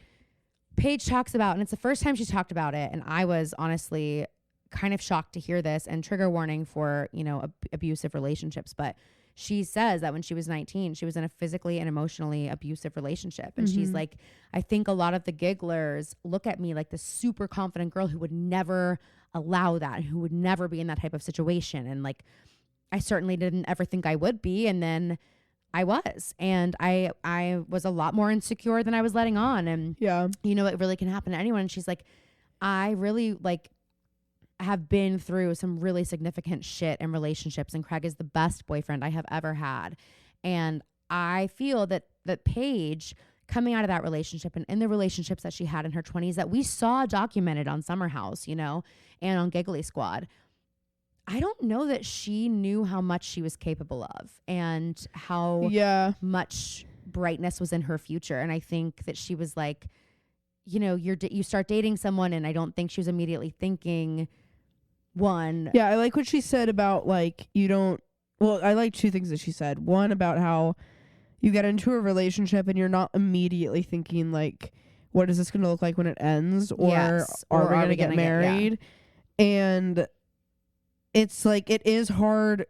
Paige talks about, and it's the first time she's talked about it, and I was honestly kind of shocked to hear this, and trigger warning for, you know, abusive relationships, but she says that when she was 19, she was in a physically and emotionally abusive relationship. And she's like, I think a lot of the gigglers look at me like this super confident girl who would never allow that, who would never be in that type of situation. And like, I certainly didn't ever think I would be. And then I was, and I was a lot more insecure than I was letting on. And yeah, you know, it really can happen to anyone. And she's like, I really like have been through some really significant shit in relationships, and Craig is the best boyfriend I have ever had. And I feel that Paige, coming out of that relationship and in the relationships that she had in her 20s that we saw documented on Summer House, you know, and on Giggly Squad, I don't know that she knew how much she was capable of and how much brightness was in her future. And I think that she was like, you know, you start dating someone, and I don't think she was immediately thinking one. Yeah, I like what she said about like, I like two things that she said. One, about how you get into a relationship and you're not immediately thinking like, what is this going to look like when it ends? Or are we going to get married? And it's like, it is hard,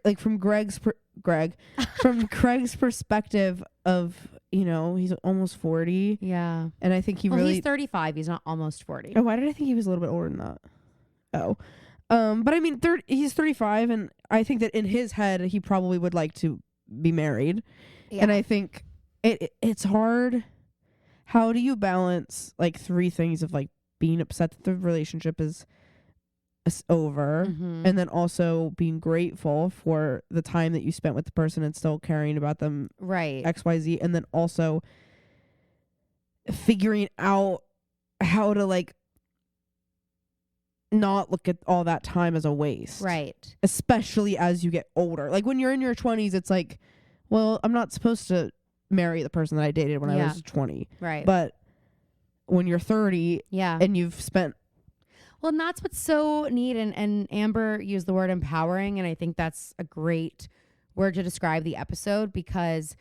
like from from Craig's perspective of, you know, he's almost 40. Yeah. And I think he's 35. He's not almost 40. Oh, why did I think he was a little bit older than that? Oh. But I mean, he's 35, and I think that in his head, he probably would like to be married. Yeah. And I think it's hard. How do you balance like three things of like being upset that the relationship is over, and then also being grateful for the time that you spent with the person and still caring about them, right? XYZ, and then also figuring out how to like not look at all that time as a waste, right? Especially as you get older. Like when you're in your 20s, it's like, well, I'm not supposed to marry the person that I dated when I was 20, right? But when you're 30, and you've spent, well, and that's what's so neat. And Amber used the word empowering, and I think that's a great word to describe the episode, because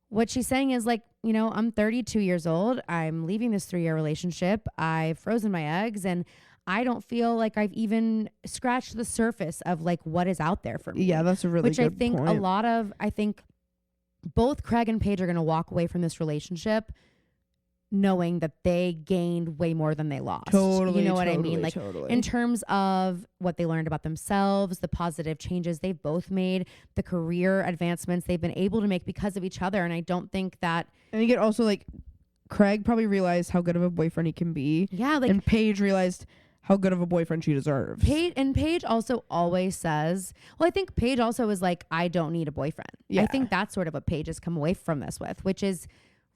what she's saying is like, you know, I'm 32 years old. I'm leaving this 3-year relationship. I've frozen my eggs, and I don't feel like I've even scratched the surface of like what is out there for me. Yeah, that's a really good point. Which I think both Craig and Paige are going to walk away from this relationship knowing that they gained way more than they lost. Totally. You know what I mean? Like totally. In terms of what they learned about themselves, the positive changes they've both made, the career advancements they've been able to make because of each other. And I don't think that... I think it also like, Craig probably realized how good of a boyfriend he can be. Yeah. Like, and Paige realized how good of a boyfriend she deserves. Paige also always says, well, I think Paige also is like, I don't need a boyfriend. Yeah. I think that's sort of what Paige has come away from this with, which is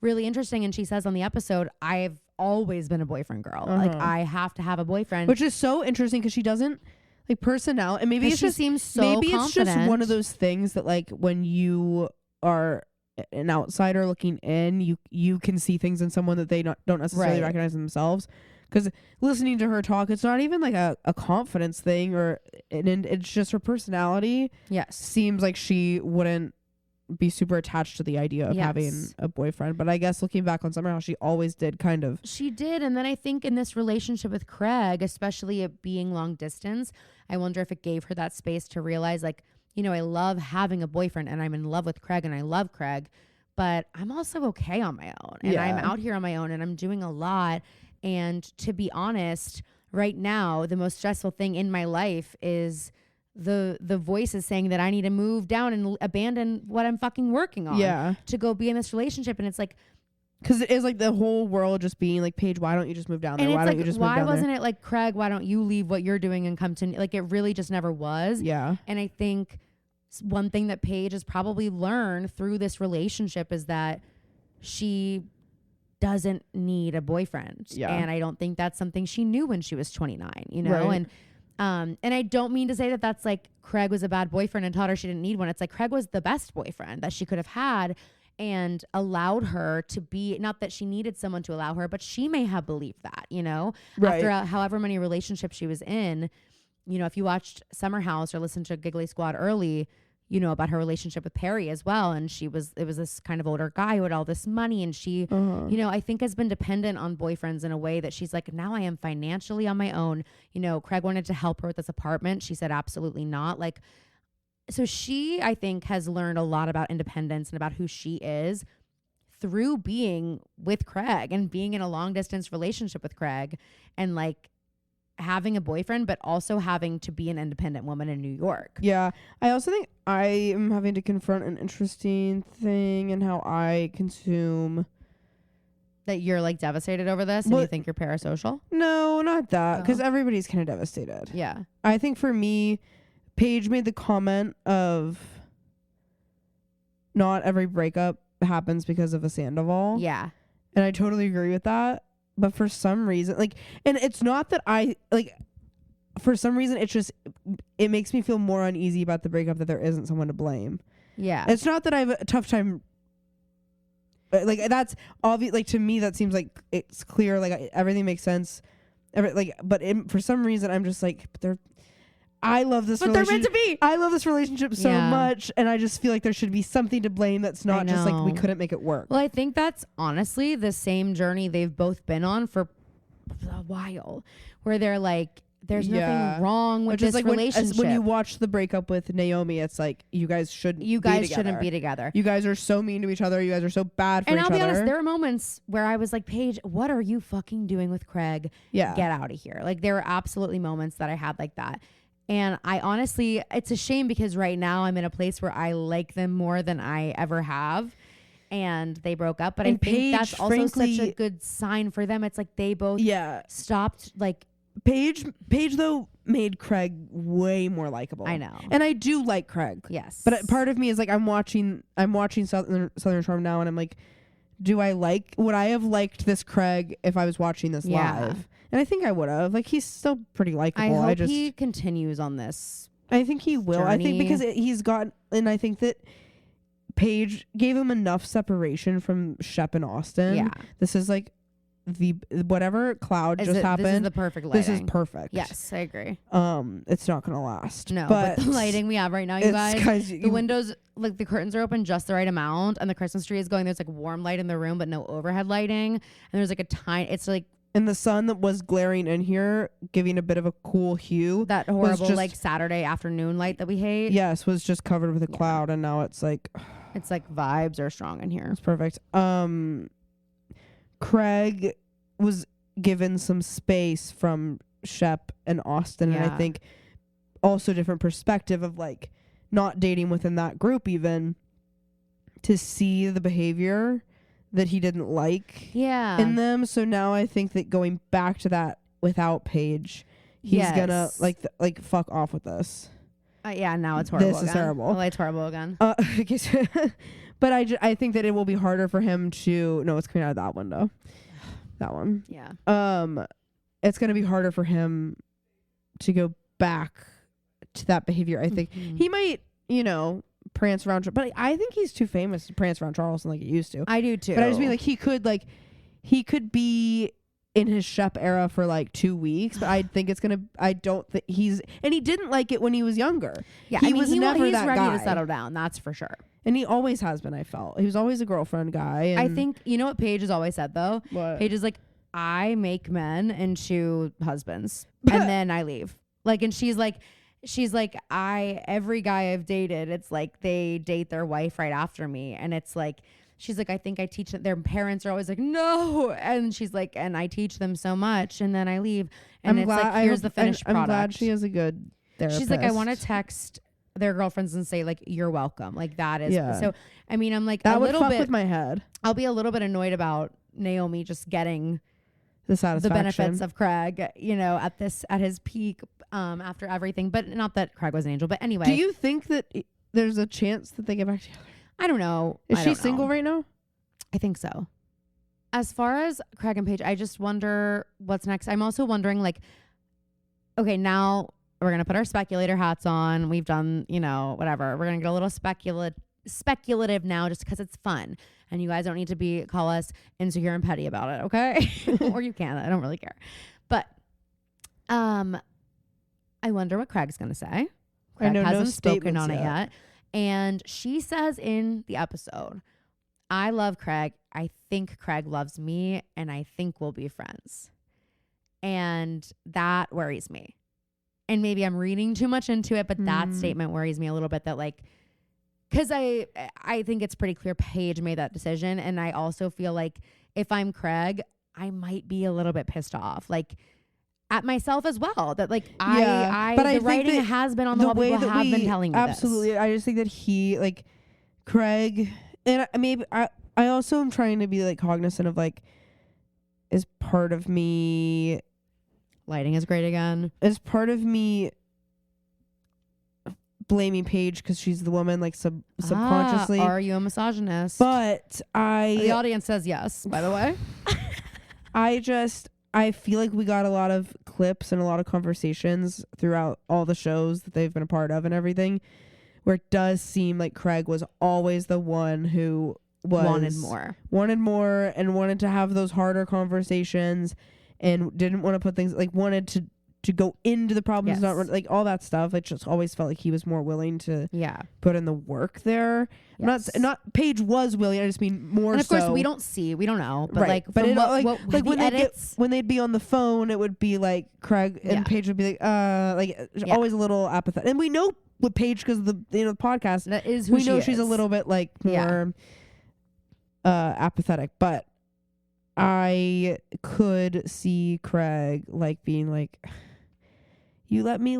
really interesting. And she says on the episode, I've always been a boyfriend girl. Like, I have to have a boyfriend. Which is so interesting because she doesn't like personality. And maybe it's she just seems so maybe confident. it's just one of those things that like when you are an outsider looking in, you can see things in someone that they don't necessarily recognize in themselves. Because listening to her talk, it's not even like a confidence thing, and it's just her personality. Yes, seems like she wouldn't be super attached to the idea of having a boyfriend. But I guess looking back on Summer House, she always did kind of. She did, and then I think in this relationship with Craig, especially it being long distance, I wonder if it gave her that space to realize, like, you know, I love having a boyfriend, and I'm in love with Craig, and I love Craig, but I'm also okay on my own, and I'm out here on my own, and I'm doing a lot. And to be honest, right now, the most stressful thing in my life is the voice is saying that I need to move down and abandon what I'm fucking working on to go be in this relationship. And it's like, because it is like the whole world just being like, Paige, why don't you just move down there? And why it's don't like, you just move down there? why wasn't it like, Craig, why don't you leave what you're doing and come to me? Like, it really just never was. Yeah. And I think one thing that Paige has probably learned through this relationship is that she doesn't need a boyfriend. Yeah. And I don't think that's something she knew when she was 29, you know? Right. And I don't mean to say that that's like Craig was a bad boyfriend and taught her she didn't need one. It's like Craig was the best boyfriend that she could have had and allowed her to be, not that she needed someone to allow her, but she may have believed that, you know, after however many relationships she was in. You know, if you watched Summer House or listened to Giggly Squad early, you know, about her relationship with Perry as well. And it was this kind of older guy who had all this money. And she, you know, I think has been dependent on boyfriends in a way that she's like, now I am financially on my own. You know, Craig wanted to help her with this apartment. She said, absolutely not. Like, so she, I think, has learned a lot about independence and about who she is through being with Craig and being in a long distance relationship with Craig and like having a boyfriend, but also having to be an independent woman in New York. Yeah. I also think I am having to confront an interesting thing in how I consume. That you're like devastated over this and you think you're parasocial? No, not that. Because everybody's kind of devastated. Yeah. I think for me, Paige made the comment of not every breakup happens because of a Sandoval. Yeah. And I totally agree with that. But for some reason, like, and it's not that I, like, for some reason, it's just, it makes me feel more uneasy about the breakup that there isn't someone to blame. Yeah. It's not that I have a tough time, like, that's obvious, like, to me, that seems like it's clear, like, everything makes sense. But for some reason, I'm just like, I love this relationship. They're meant to be. I love this relationship so much, and I just feel like there should be something to blame that's not just like we couldn't make it work. Well, I think that's honestly the same journey they've both been on for a while, where they're like, there's nothing wrong with this relationship. When you watch the breakup with Naomi, it's like you guys shouldn't be together. You guys are so mean to each other. You guys are so bad for each other. And I'll be honest, there are moments where I was like, Paige, what are you fucking doing with Craig? Yeah. Get out of here. Like, there were absolutely moments that I had like that. And I honestly, it's a shame because right now I'm in a place where I like them more than I ever have. And they broke up. But I think that's also such a good sign for them. It's like they both stopped. Like, Paige though made Craig way more likable. I know. And I do like Craig. Yes. But part of me is like, I'm watching Southern Charm now, and I'm like, would I have liked this Craig if I was watching this live? And I think I would have. Like, he's still pretty likable. I hope he continues on this. I think he will. Journey. I think because he's got, and I think that Paige gave him enough separation from Shep and Austin. Yeah. This is like whatever cloud just happened. This is the perfect lighting. This is perfect. Yes, I agree. It's not gonna last. No, but the lighting we have right now, you guys, the windows, like the curtains are open just the right amount, and the Christmas tree is going. There's like warm light in the room, but no overhead lighting, and there's like a tiny. It's like. And the sun that was glaring in here, giving a bit of a cool hue. That horrible like Saturday afternoon light that we hate. Yes, was just covered with a cloud, and now it's like. It's like vibes are strong in here. It's perfect. Craig was given some space from Shep and Austin, and I think also different perspective of like not dating within that group even to see the behavior that he didn't like in them. So now I think that going back to that without Paige he's Yes. gonna like fuck off with this. Yeah, now it's horrible. This is again. terrible. Oh, it's horrible again. But I think that it will be harder for him to. No, it's coming out of that window. That one. Yeah. It's gonna be harder for him to go back to that behavior. I think he might, prance around, but I think he's too famous to prance around Charleston like he used to. I do too. But I just mean he could be in his Shep era for 2 weeks, but I think I don't think and he didn't like it when he was younger. Yeah, he was never he's that ready guy. to settle down. That's for sure. And he always has been. I felt he was always a girlfriend guy. And I think what Paige has always said though. What? Paige is like, I make men into husbands, and then I leave. And she's like, every guy I've dated, it's like they date their wife right after me, and it's like. She's like, I think I teach them. Their parents are always like, no. And she's like, and I teach them so much. And then I leave. And here's the finished product. I'm glad she has a good therapist. She's like, I want to text their girlfriends and say, you're welcome. That is. Yeah. So, I mean, I'm like, that a would little fuck bit with my head. I'll be a little bit annoyed about Naomi just getting the satisfaction. The benefits of Craig, at his peak, after everything. But not that Craig was an angel. But anyway. Do you think that there's a chance that they get back together? I don't know. Is she single right now? I think so. As far as Craig and Paige, I just wonder what's next. I'm also wondering, okay, now we're going to put our speculator hats on. We've done, whatever. We're going to get a little speculative now just because it's fun. And you guys don't need to call us insecure and petty about it, okay? Or you can. I don't really care. But I wonder what Craig's going to say. Craig hasn't spoken on it yet. And she says in the episode, I love Craig. I think Craig loves me, and I think we'll be friends. And that worries me. And maybe I'm reading too much into it, but that statement worries me a little bit that because I think it's pretty clear Paige made that decision. And I also feel like if I'm Craig, I might be a little bit pissed off. At myself as well, that but the writing has been on the wall. People have been telling me absolutely. this. I just think that he Craig, and maybe I also am trying to be cognizant of is part of me. Lighting is great again. Is part of me blaming Paige because she's the woman subconsciously. Are you a misogynist? But the audience says yes. By the way, I feel like we got a lot of clips and a lot of conversations throughout all the shows that they've been a part of and everything, where it does seem like Craig was always the one who wanted more and wanted to have those harder conversations and didn't want to put things wanted to go into the problems, not all that stuff. It just always felt like he was more willing to put in the work there. Yes. Not Paige was willing. I just mean more. And of so. course we don't know. But right. But when when they'd be on the phone, it would be Craig and Paige would be always a little apathetic. And we know with Paige because of the the podcast that is who we know she she's is. a little bit more apathetic, but I could see Craig being you let me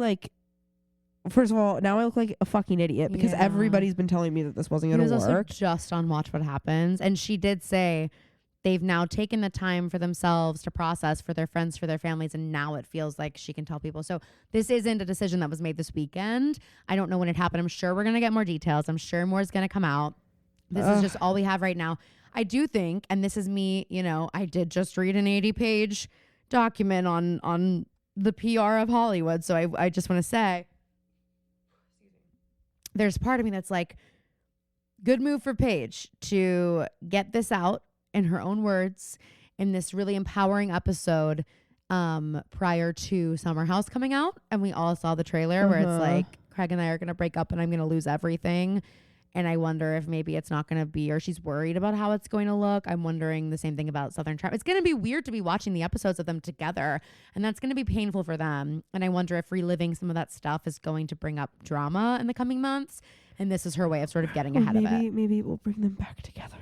first of all, now I look like a fucking idiot because everybody's been telling me that this wasn't going to work. He was also just on Watch What Happens, and she did say they've now taken the time for themselves to process, for their friends, for their families, and now it feels like she can tell people. So this isn't a decision that was made this weekend. I don't know when it happened. I'm sure we're going to get more details. I'm sure more is going to come out. This is just all we have right now. I do think, and this is me, I did just read an 80-page document on the PR of Hollywood. So I just want to say, there's part of me that's good move for Paige to get this out in her own words in this really empowering episode prior to Summer House coming out. And we all saw the trailer where it's Craig and I are going to break up and I'm going to lose everything. And I wonder if maybe it's not going to be, or she's worried about how it's going to look. I'm wondering the same thing about Southern Trap. It's going to be weird to be watching the episodes of them together, and that's going to be painful for them. And I wonder if reliving some of that stuff is going to bring up drama in the coming months. And this is her way of sort of getting ahead of it. Maybe it will bring them back together.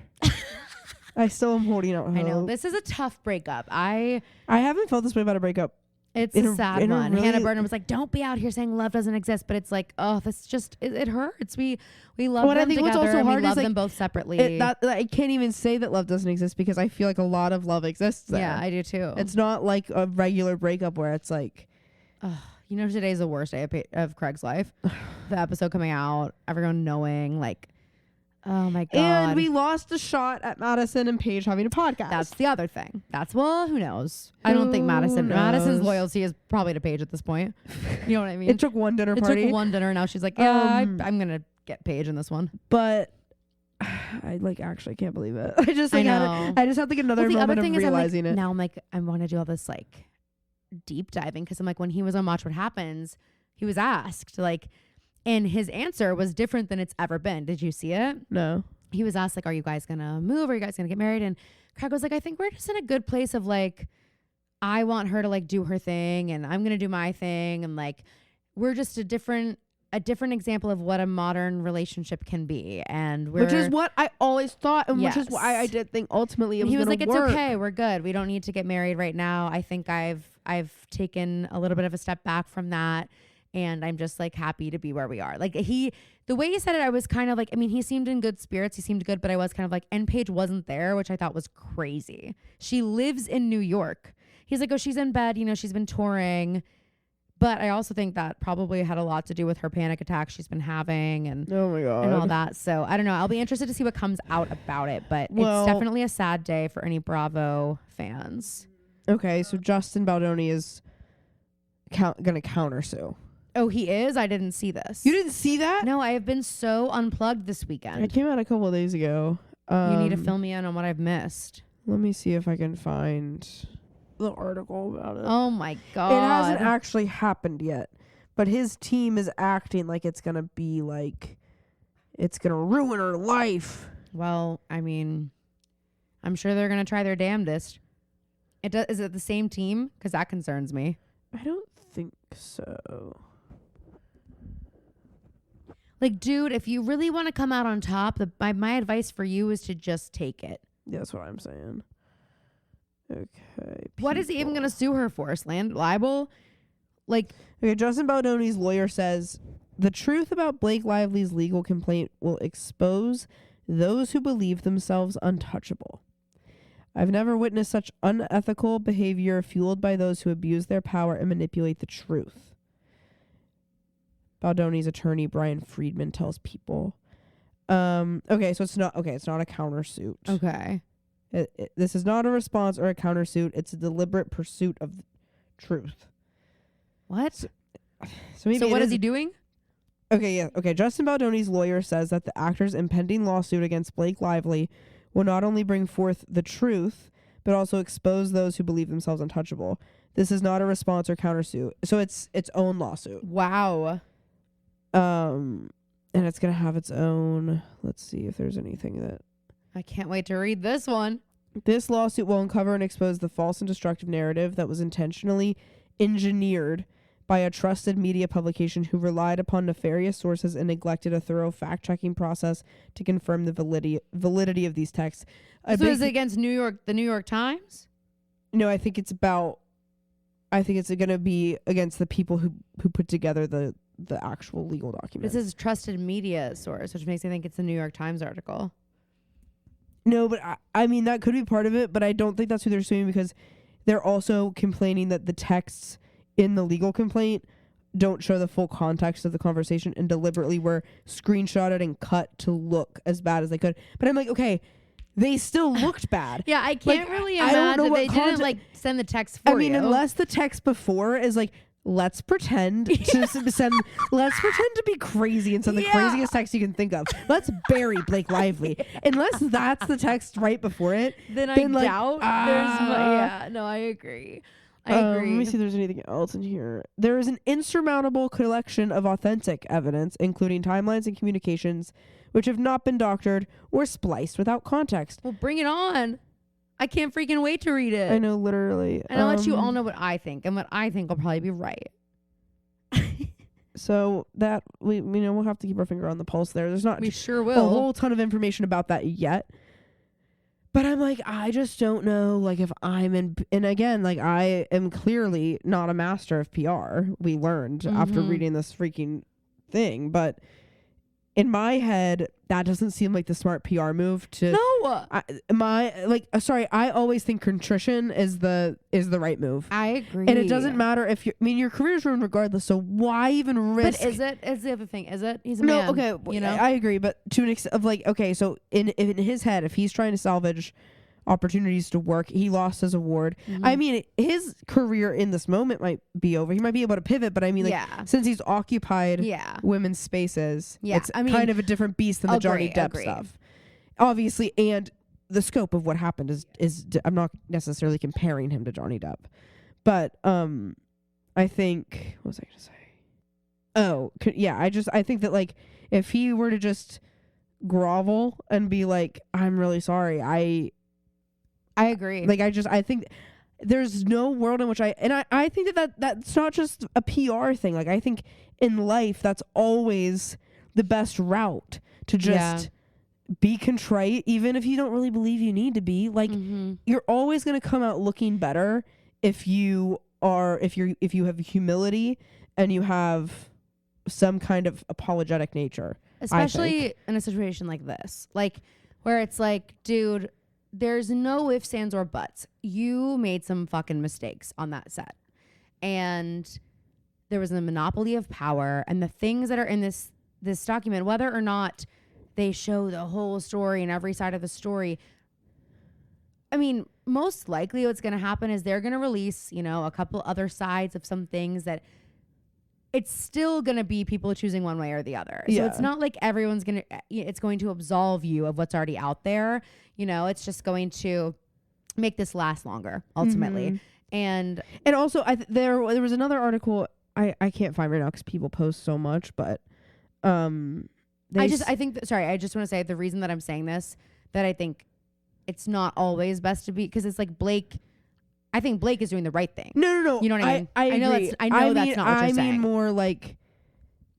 I still am holding out hope. I know. This is a tough breakup. I haven't felt this way about a breakup. It's a sad one. Really, Hannah Burner was like, don't be out here saying love doesn't exist. But it's this just, it hurts. We love them together. What's also hard we love them both separately. I can't even say that love doesn't exist because I feel like a lot of love exists there. Yeah, I do too. It's not like a regular breakup where it's You know, today's the worst day of Craig's life. The episode coming out, everyone knowing, like, oh my God. And we lost a shot at Madison and Paige having a podcast. That's the other thing. Well, who knows? I don't think Madison's knows? loyalty is probably to Paige at this point. You know what I mean? It took one dinner It party. took one dinner. Now she's like, yeah, I'm going to get Paige in this one. But I like actually can't believe it. I just I like know. I just had like another moment of realizing it. Now I'm like, I want to do all this like deep diving because I'm like, when he was on Watch What Happens, he was asked like, and his answer was different than it's ever been. Did you see it? No. He was asked like, are you guys gonna move? Are you guys gonna get married? And Craig was like, I think we're just in a good place of like, I want her to like do her thing and I'm gonna do my thing, and like we're just a different example of what a modern relationship can be, and which is what I always thought, and which is Yes. why I did think ultimately it was he was gonna like, work. it's okay, we're good, we don't need to get married right now. I think I've taken a little bit of a step back from that, and I'm just like happy to be where we are. Like the way he said it, I was kind of like, I mean, he seemed in good spirits, he seemed good, but I was kind of like, and Paige wasn't there, which I thought was crazy. She lives in New York. He's like, oh, she's in bed, you know, she's been touring. But I also think that probably had a lot to do with her panic attack she's been having and Oh my God. and all that. So I don't know. I'll be interested to see what comes out about it. But Well- it's definitely a sad day for any Bravo fans. Okay, so Justin Baldoni is gonna countersue. Oh, he is? I didn't see this. You didn't see that? No, I have been so unplugged this It weekend. came out a couple of days ago. You need to fill me in on what I've missed. Let me see if I can find the article about it. Oh my God. It hasn't actually happened yet, but his team is acting like it's gonna be like it's gonna ruin her life. Well, I mean, I'm sure they're going to try their damnedest. Is it the same team? Because that concerns me. I don't think so. Like, dude, if you really want to come out on top, my advice for you is to just take it. Yeah, that's what I'm saying. Okay. What is he even people. going to sue her for? Slander, libel? Like, Okay, Justin Baldoni's lawyer says the truth about Blake Lively's legal complaint will expose those who believe themselves untouchable. I've never witnessed such unethical behavior fueled by those who abuse their power and manipulate the truth. Baldoni's attorney Brian Friedman tells People. Okay, so it's not a countersuit. okay. This is not a response or a countersuit. It's a deliberate pursuit of truth. What? So maybe So it what is he doing? Okay, yeah. Okay, Justin Baldoni's lawyer says that the actor's impending lawsuit against Blake Lively will not only bring forth the truth, but also expose those who believe themselves untouchable. This is not a response or countersuit. So it's its own lawsuit. Wow. And it's going to have its own, let's see if there's anything that I can't wait to read this one. this lawsuit will uncover and expose the false and destructive narrative that was intentionally engineered by a trusted media publication who relied upon nefarious sources and neglected a thorough fact-checking process to confirm the validity of these texts. So is it against the New York Times? No, I think it's going to be against the people who put together the actual legal document. This is trusted media source, which makes me think it's the New York Times article. No, but I mean, that could be part of it, but I don't think that's who they're suing because they're also complaining that the texts in the legal complaint don't show the full context of the conversation and deliberately were screenshotted and cut to look as bad as they could. But I'm like, okay, they still looked bad. Yeah, I can't Like, really I don't know imagine what they didn't like send the text for I mean, you. unless the text before is like, let's pretend to send, let's pretend to be crazy and send the Yeah. craziest text you can think of. Let's bury Blake Lively. Unless that's the text right before it, then I then, like, doubt yeah, no, I agree. Let me see if there's anything else in here. There is an insurmountable collection of authentic evidence, including timelines and communications, which have not been doctored or spliced without context. Well, bring it on. I can't freaking wait to read it. I know, literally. And I'll let you all know what I think, and what I think will probably be right. So that we'll have to keep our finger on the pulse there. There's not We sure a will. whole ton of information about that yet. But I'm like, I just don't know, like, if I'm in, and again, like, I am clearly not a master of PR. We learned after Mhm. reading this freaking thing, but in my head, that doesn't seem like the smart PR move to. No, I always think contrition is the right move. I agree. And it doesn't matter if your career's ruined regardless. So why even risk? But is the other thing? Is it? He's a No, man. okay, You know. I agree, but to an extent of like, okay, so in his head, if he's trying to salvage opportunities to work, he lost his award. Mm-hmm. I mean, his career in this moment might be over. He might be able to pivot, but I mean, like, since he's occupied women's spaces, it's kind of a different beast than the Johnny Depp stuff, obviously. And the scope of what happened is I'm not necessarily comparing him to Johnny Depp, but I think, what was I gonna say? Oh, I think that, like, if he were to just grovel and be like, I'm really sorry, I agree. Like, I think there's no world in which I think that's not just a PR thing. Like, I think in life, that's always the best route, to just be contrite, even if you don't really believe you need to be. Like, you're always going to come out looking better if you have humility and you have some kind of apologetic nature. Especially in a situation like this, like, where it's like, dude, there's no ifs, ands, or buts. You made some fucking mistakes on that set. And there was a monopoly of power. And the things that are in this document, whether or not they show the whole story and every side of the story, I mean, most likely what's going to happen is they're going to release, a couple other sides of some things that it's still going to be people choosing one way or the other. So it's not like everyone's it's going to absolve you of what's already out there. It's just going to make this last longer ultimately. And also there was another article I can't find right now because people post so much, but I just want to say the reason that I'm saying this, that I think it's not always best to be, because it's like Blake. I think Blake is doing the right thing. No. You know what I mean? I know agree. That's not what you're saying. I mean more like,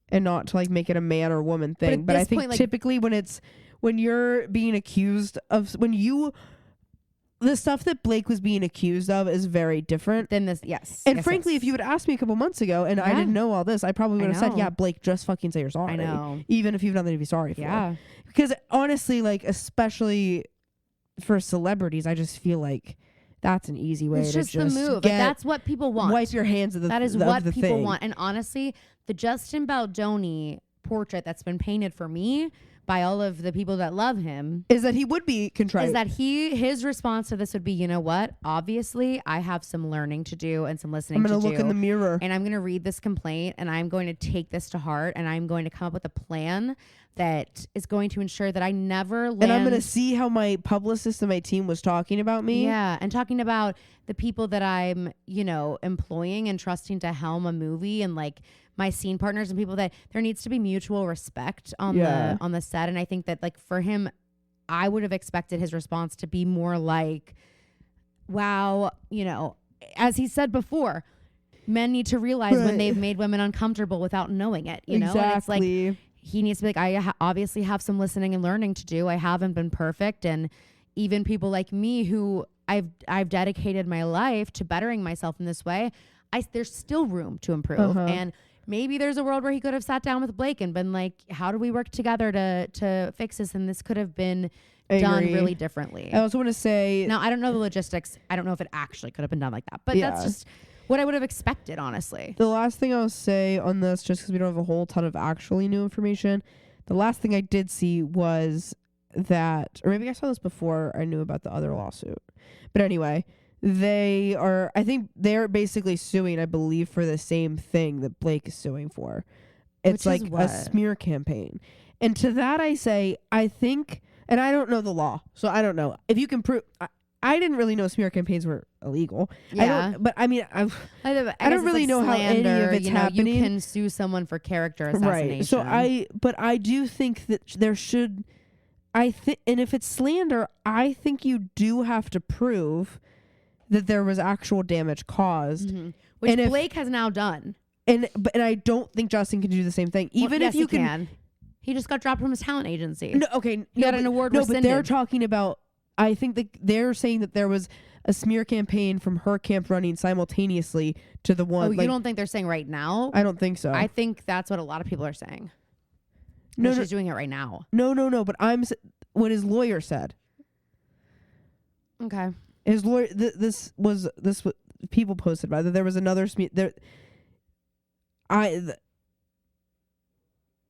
and not to like make it a man or woman thing, but I think point, typically when you're being accused of, the stuff that Blake was being accused of is very different than this. Yes. And frankly, if you had asked me a couple months ago and I didn't know all this, I probably would have said, yeah, Blake, just fucking say you're sorry. I know. Even if you've nothing to be sorry for. Yeah. Because honestly, like, especially for celebrities, I just feel like that's an easy way to just the move. That's what people want. Wipe your hands of the That is what people thing. want. And honestly, the Justin Baldoni portrait that's been painted for me by all of the people that love him is that he would be contrite. Is that his response to this would be, you know what? Obviously, I have some learning to do and some listening to do. I'm going to look in the mirror. And I'm going to read this complaint and I'm going to take this to heart and I'm going to come up with a plan that is going to ensure that I never land. And I'm going to see how my publicist and my team was talking about me. Yeah. And talking about the people that I'm, employing and trusting to helm a movie, and like my scene partners and people, that there needs to be mutual respect on the set. And I think that, like, for him, I would have expected his response to be more like, wow, as he said before, men need to realize when they've made women uncomfortable without knowing it, know? And it's like, he needs to be like, I obviously have some listening and learning to do. I haven't been perfect. And even people like me who I've dedicated my life to bettering myself in this way, there's still room to improve. And maybe there's a world where he could have sat down with Blake and been like, how do we work together to fix this? And this could have been done really differently. I also want to say, now, I don't know the logistics. I don't know if it actually could have been done like that, but that's just what I would have expected, honestly. The last thing I'll say on this, just because we don't have a whole ton of actually new information, the last thing I did see was that, or maybe I saw this before I knew about the other lawsuit. But anyway, I think they're basically suing, I believe, for the same thing that Blake is suing for. It's like a smear campaign. And to that I say, I think, and I don't know the law, so I don't know. If you can prove, I didn't really know smear campaigns were illegal. Yeah. I don't really know how any of it's happening. You can sue someone for character assassination. Right. So I do think that there should, and if it's slander, I think you do have to prove that there was actual damage caused. Which Blake has now done. And I don't think Justin can do the same thing. Even if you can. He just got dropped from his talent agency. No, okay. He got an award rescinded. But they're talking about, I think that they're saying that there was a smear campaign from her camp running simultaneously to the one. Oh, you don't think they're saying right now? I don't think so. I think that's what a lot of people are saying. No, she's doing it right now. No. But what his lawyer said. Okay. His lawyer. This was people posted about it. There was another there.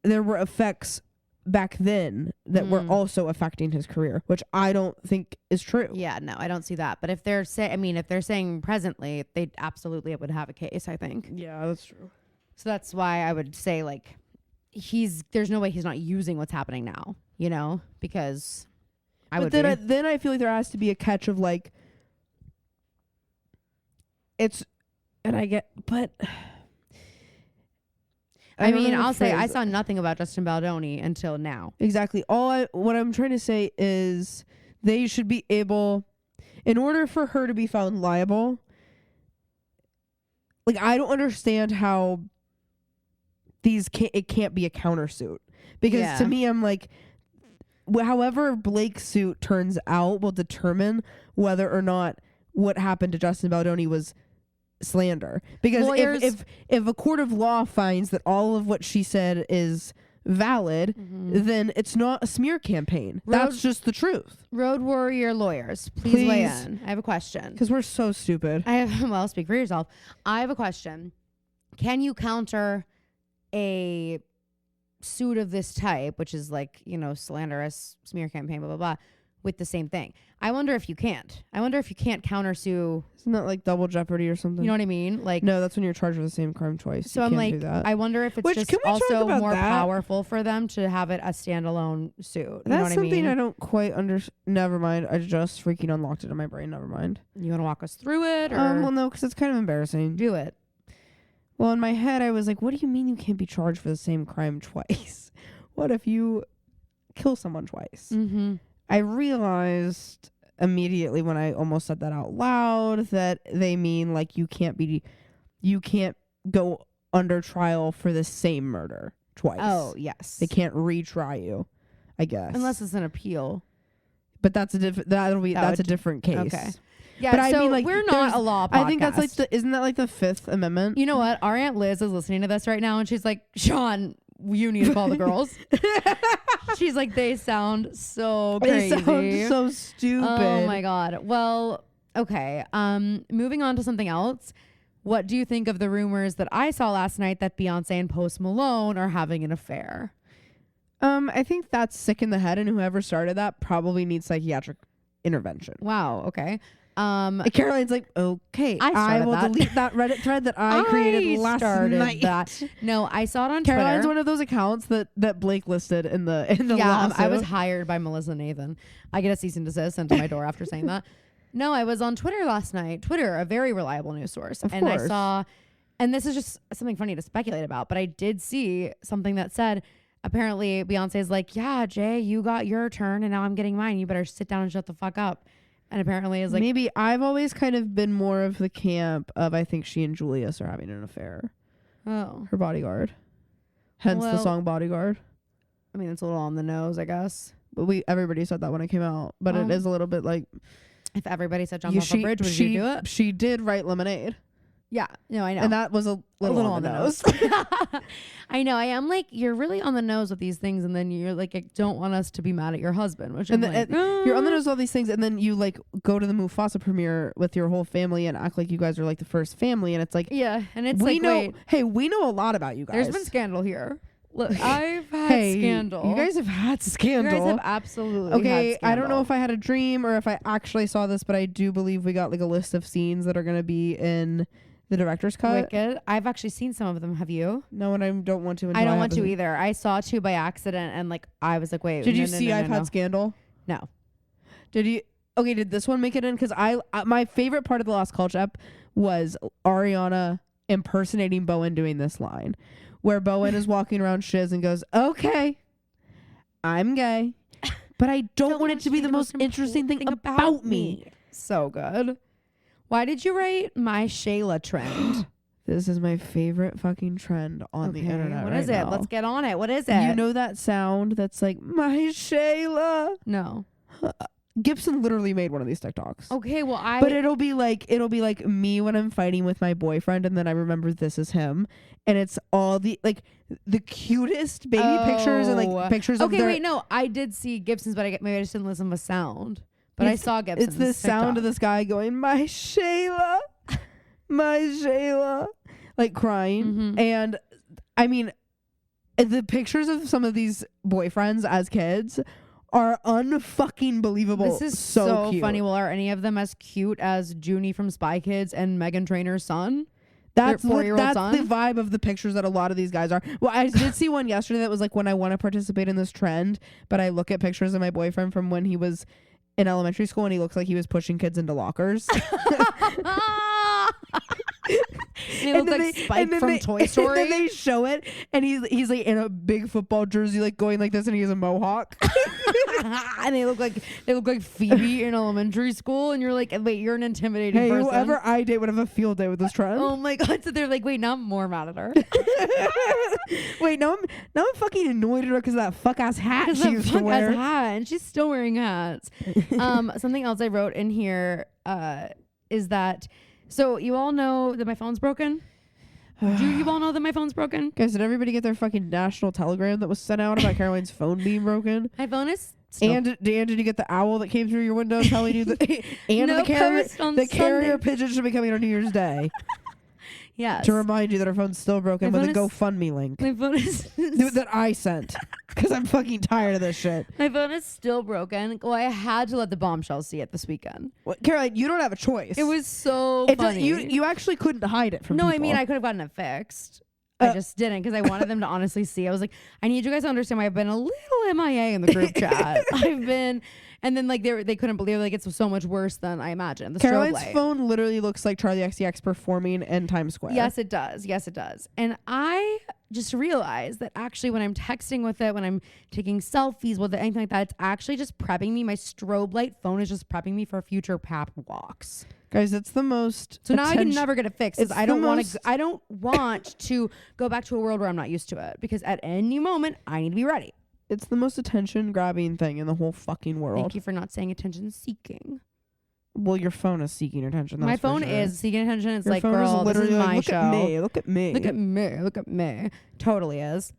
There were effects back then that were also affecting his career, which I don't think is true. Yeah, no, I don't see that. But if they're saying presently, they absolutely would have a case, I think. Yeah, that's true. So that's why I would say, like, there's no way he's not using what's happening now, you know, because then I feel like there has to be a catch of like, I'll say I saw nothing about Justin Baldoni until now. Exactly. What I'm trying to say is they should be able, in order for her to be found liable, like, I don't understand how it can't be a countersuit. Because to me, I'm like, however Blake's suit turns out will determine whether or not what happened to Justin Baldoni was slander. Because if a court of law finds that all of what she said is valid, then it's not a smear campaign. That's just the truth. Road Warrior lawyers, please weigh in. I have a question. Because we're so stupid. Well, speak for yourself. I have a question. Can you counter a suit of this type, which is like, you know, slanderous smear campaign, blah, blah, blah, with the same thing? I wonder if you can't. I wonder if you can't countersue. Isn't that like double jeopardy or something? You know what I mean? Like, no, that's when you're charged with the same crime twice. So I'm like, I wonder if it's just also more powerful for them to have it a standalone suit. You know what something I mean? I don't quite Never mind. I just freaking unlocked it in my brain. Never mind. You want to walk us through it? Or Well, no, because it's kind of embarrassing. Do it. Well, in my head, I was like, what do you mean you can't be charged for the same crime twice? What if you kill someone twice? Mm-hmm. I realized immediately when I almost said that out loud that they mean like you can't go under trial for the same murder twice. Oh, yes. They can't retry you, I guess. Unless it's an appeal. But that's a different case. Okay. Yeah, but so I mean, like, we're not a law podcast. I think that's like isn't that like the Fifth Amendment? You know what? Our Aunt Liz is listening to this right now and she's like, Sean, you need to call the girls. She's like, they sound so crazy. They sound so stupid. Oh my God. Well, okay. Moving on to something else. What do you think of the rumors that I saw last night that Beyonce and Post Malone are having an affair? I think that's sick in the head, and whoever started that probably needs psychiatric intervention. Wow. Okay. Caroline's like, okay, I will delete that Reddit thread that I created last night. That. No, I saw it on Caroline's Twitter. one of those accounts that Blake listed in the lawsuit. I was hired by Melissa Nathan. I get a cease and desist sent to my door after saying that. No, I was on Twitter last night. Twitter, a very reliable news source. Of and course. I saw, and this is just something funny to speculate about, but I did see something that said, apparently Beyonce's like, yeah, Jay, you got your turn and now I'm getting mine. You better sit down and shut the fuck up. And apparently is like, maybe I've always kind of been more of the camp of I think she and Julius are having an affair. Oh, her bodyguard. Hence the song Bodyguard. I mean, it's a little on the nose, I guess. But everybody said that when it came out. But it is a little bit like, if everybody said jump off a bridge, would you do it? She did write Lemonade. Yeah, no, I know. And that was a little on the nose. I know. I am like, you're really on the nose with these things, and then you're like, I don't want us to be mad at your husband. Which and I'm like, you're on the nose with all these things, and then you like go to the Mufasa premiere with your whole family and act like you guys are like the first family, and it's like, yeah, and it's like, wait, hey, we know a lot about you guys. There's been scandal here. Look, I've had scandal. You guys have had scandal. You guys have absolutely had scandal. I don't know if I had a dream or if I actually saw this, but I do believe we got like a list of scenes that are going to be in the director's cut. Wicked. I've actually seen some of them. Have you? No, and I don't want to. I don't want to either. I saw 2 by accident, and like I was like, wait. Did you see I've had scandal? No. Did you? Okay, did this one make it in? Because my favorite part of the Lost Culture ep was Ariana impersonating Bowen doing this line, where Bowen is walking around Shiz and goes, "Okay, I'm gay, but I don't want it to be the most interesting thing about me." So good. Why did you write my Shayla trend? This is my favorite fucking trend on the internet. What is it? Now. Let's get on it. What is it? You know that sound that's like, my Shayla? No. Gibson literally made one of these TikToks. Okay, well But it'll be like me when I'm fighting with my boyfriend, and then I remember this is him, and it's all the cutest baby pictures and like pictures of Okay, their. wait, no, I did see Gibson's, but maybe I just didn't listen with sound. But I saw Gibson's. It's the sound of this guy going, "My Shayla, my Shayla," like crying, and I mean, the pictures of some of these boyfriends as kids are unfucking believable. This is so cute. funny. Well, are any of them as cute as Junie from Spy Kids and Meghan Trainor's son? That's Their 4-year-old son? the vibe of the pictures that a lot of these guys are. Well, I did see one yesterday that was like, when I want to participate in this trend, but I look at pictures of my boyfriend from when he was in elementary school and he looks like he was pushing kids into lockers. He looked like Spike from Toy Story. And then they show it, and he's like in a big football jersey, like going like this, and he has a mohawk. And they look like Phoebe in elementary school, and you're like, wait, you're an intimidating Hey, person. whoever I date would have a field day with this trend. Oh my god! So they're like, wait, now I'm more mad at her. Wait, now I'm fucking annoyed at her because of that fuck ass hat she used to wear. Hat, and she's still wearing hats. Something else I wrote in here is that. So you all know that my phone's broken? Do you all know that my phone's broken? Guys, did everybody get their fucking national telegram that was sent out about Caroline's phone being broken? My phone is still And did you get the owl that came through your window telling you that and No post on the carrier Sunday. pigeon should be coming on New Year's Day yes. to remind you that our phone's still broken My with a phone is- GoFundMe link My phone is that I sent because I'm fucking tired of this shit. my phone is still broken. Well, I had to let the bombshell see it this weekend. Well, Caroline, you don't have a choice. It was so It does- funny. you actually couldn't hide it from No, I people. mean I could have gotten it fixed. I Uh, just didn't because I wanted them to honestly see. I was like, I need you guys to understand why I've been a little MIA in the group chat. I've been, and then like they couldn't believe like it's so much worse than I imagined. The strobe Caroline's light. phone literally looks like Charlie XCX performing in Times Square. Yes, it does. Yes, it does. And I just realized that actually when I'm texting with it, when I'm taking selfies with it, anything like that, it's actually just prepping me. My strobe light phone is just prepping me for future pap walks. Guys, it's the most. So now I can never get it fixed because It's I don't the want most- to. I don't want to go back to a world where I'm not used to it because at any moment I need to be ready. It's the most attention grabbing thing in the whole fucking world. Thank you for not saying attention seeking. Well, your phone is seeking attention. My That's for phone sure. is seeking attention. It's Your like, phone girl, this is literally my look show. At me. Look at me. Look at me. Look at me. Totally is.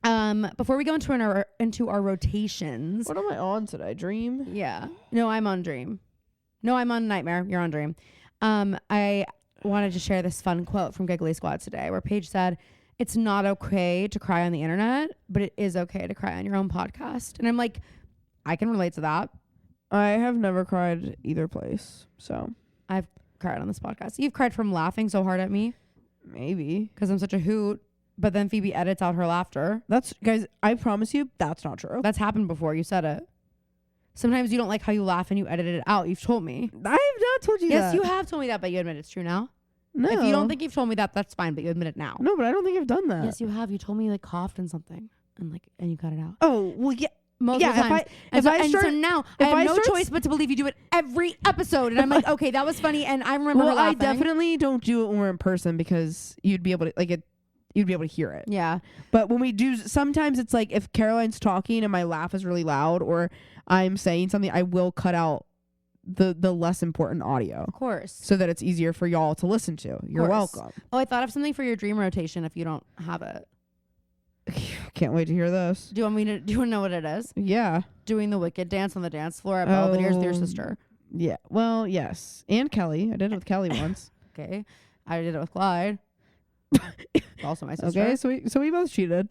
Before we go into our rotations. What am I on today? Dream? Yeah. No, I'm on Dream. No, I'm on Nightmare. You're on Dream. I wanted to share this fun quote from Giggly Squad today where Paige said, "It's not okay to cry on the internet, but it is okay to cry on your own podcast." And I'm like, I can relate to that. I have never cried either place. So I've cried on this podcast. You've cried from laughing so hard at me maybe. because I'm such a hoot. But then Phoebe edits out her laughter. That's, guys, I promise you, that's not true. That's happened before. You said it. Sometimes you don't like how you laugh and you edit it out. You've told me. I have not told you that. Yes, you have told me that, but you admit it's true now. No. If you don't think you've told me that, that's fine, but you admit it now. No, but I don't think I've done that. Yes, you have. You told me you like coughed and something and you cut it out. Oh, well, yeah. Multiple times. if I start- so now if I have I no start- choice but to believe you do it every episode. And I'm like, okay, that was funny. And I remember her Well, I laughing. definitely don't do it when we're in person because you'd be able to, like, you'd be able to hear it. Yeah. But when we do, sometimes it's like if Caroline's talking and my laugh is really loud or I'm saying something, I will cut out the less important audio Of course. so that it's easier for y'all to listen to. You're course. welcome. Oh, I thought of something for your dream rotation if you don't have it. Can't wait to hear this. Do you want to know what it is? Yeah. Doing the wicked dance on the dance floor at Belvedere's with your Oh. sister. Yeah. Well, yes. And Kelly. I did it with Kelly once. Okay. I did it with Clyde. Also my sister. Okay, so we both cheated.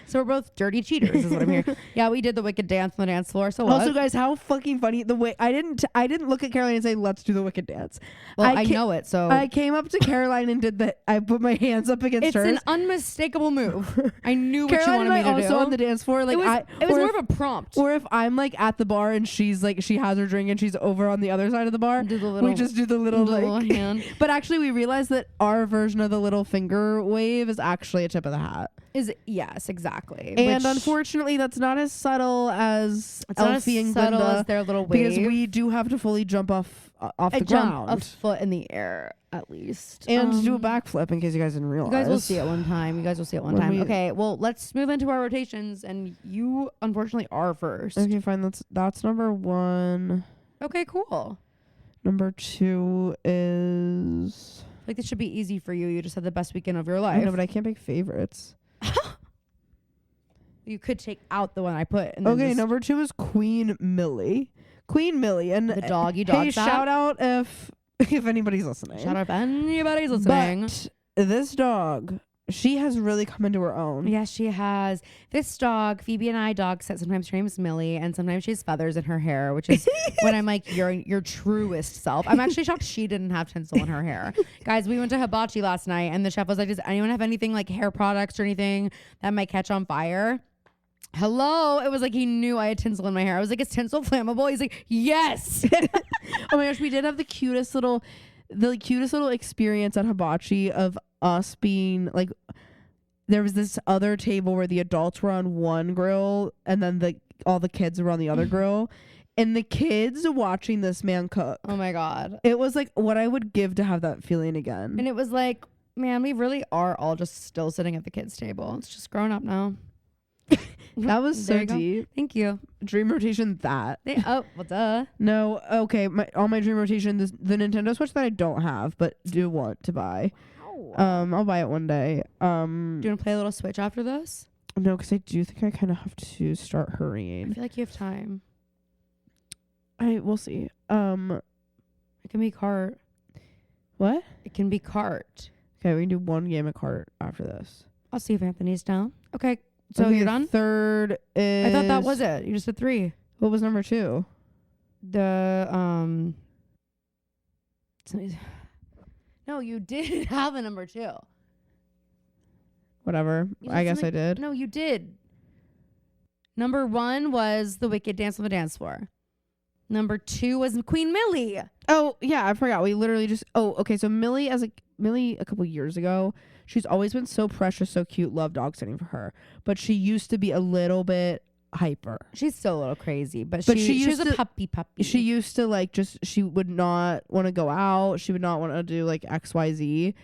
So we're both dirty cheaters is what I'm hearing. Yeah, we did the wicked dance on the dance floor. So what? Also, guys, how fucking funny the way I didn't look at Caroline and say let's do the wicked dance. well, I I ca- know it. So I came up to Caroline and did the. I put my hands up against it's hers. an unmistakable move. I knew what Caroline you wanted and I me to also do. on the dance floor. Like it was more of a prompt. Or if I'm like at the bar and she's like she has her drink and she's over on the other side of the bar, Do the little, we just do the little like. hand. But actually, we realized that our version of the little finger wave is actually a tip of the hat. Yes, exactly. And Which- unfortunately, that's not as subtle as it's not Elfie as and subtle Glinda, as their little wave. because we do have to fully jump off I the jump ground a foot in the air at least, and do a backflip, in case you guys didn't realize. You guys will see it one time. When we- Okay, well, let's move into our rotations, and you unfortunately are first. Okay, fine. That's number 1. Okay, cool. Number 2 is. Like, this should be easy for you. You just had the best weekend of your I life. know, but I can't pick favorites. You could take out the one I put. And then Okay, just number 2 is Queen Millie. Queen Millie, and the dog. You hey, dog shout out if anybody's listening. Shout out if anybody's listening. But this dog, she has really come into her own. Yes, she has. This dog, Phoebe and I dog sit. Sometimes her name's Millie, and sometimes she has feathers in her hair, which is when I'm like, you're your truest self. I'm actually shocked she didn't have tinsel in her hair. Guys, we went to Hibachi last night, and the chef was like, does anyone have anything like hair products or anything that might catch on fire? Hello. It was like he knew I had tinsel in my hair. I was like, is tinsel flammable? He's like, yes. Oh my gosh, we did have the cutest little experience at Hibachi of us being like, there was this other table where the adults were on one grill and then all the kids were on the other grill, and the kids watching this man cook. Oh my God. It was like what I would give to have that feeling again. And it was like, man, we really are all just still sitting at the kids' table. It's just grown up now. That was There so you go. deep. Thank you. Dream rotation that. Well, duh. No, okay. On my dream rotation, the Nintendo Switch that I don't have but do want to buy. I'll buy it one day. Do you want to play a little Switch after this? No, because I do think I kind of have to start I hurrying. feel like you have time. We'll see. It can be cart. What? It can be cart. Okay, we can do one game of cart after this. I'll see if Anthony's down. Okay. So Okay, you're done? Third is. I thought that was it. You just did 3. What was number 2? The No, you did have a number 2. Whatever. You I did guess I something- did. No, you did. Number 1 was The Wicked Dance on the Dance Floor. Number 2 was Queen Millie. Oh yeah, I forgot. We literally just. Oh, okay. So Millie a couple years ago, she's always been so precious, so cute. Love dog sitting for her, but she used to be a little bit hyper. She's still a little crazy, but But she was used a to- puppy. She used to like she would not want to go out. She would not want to do like XYZ.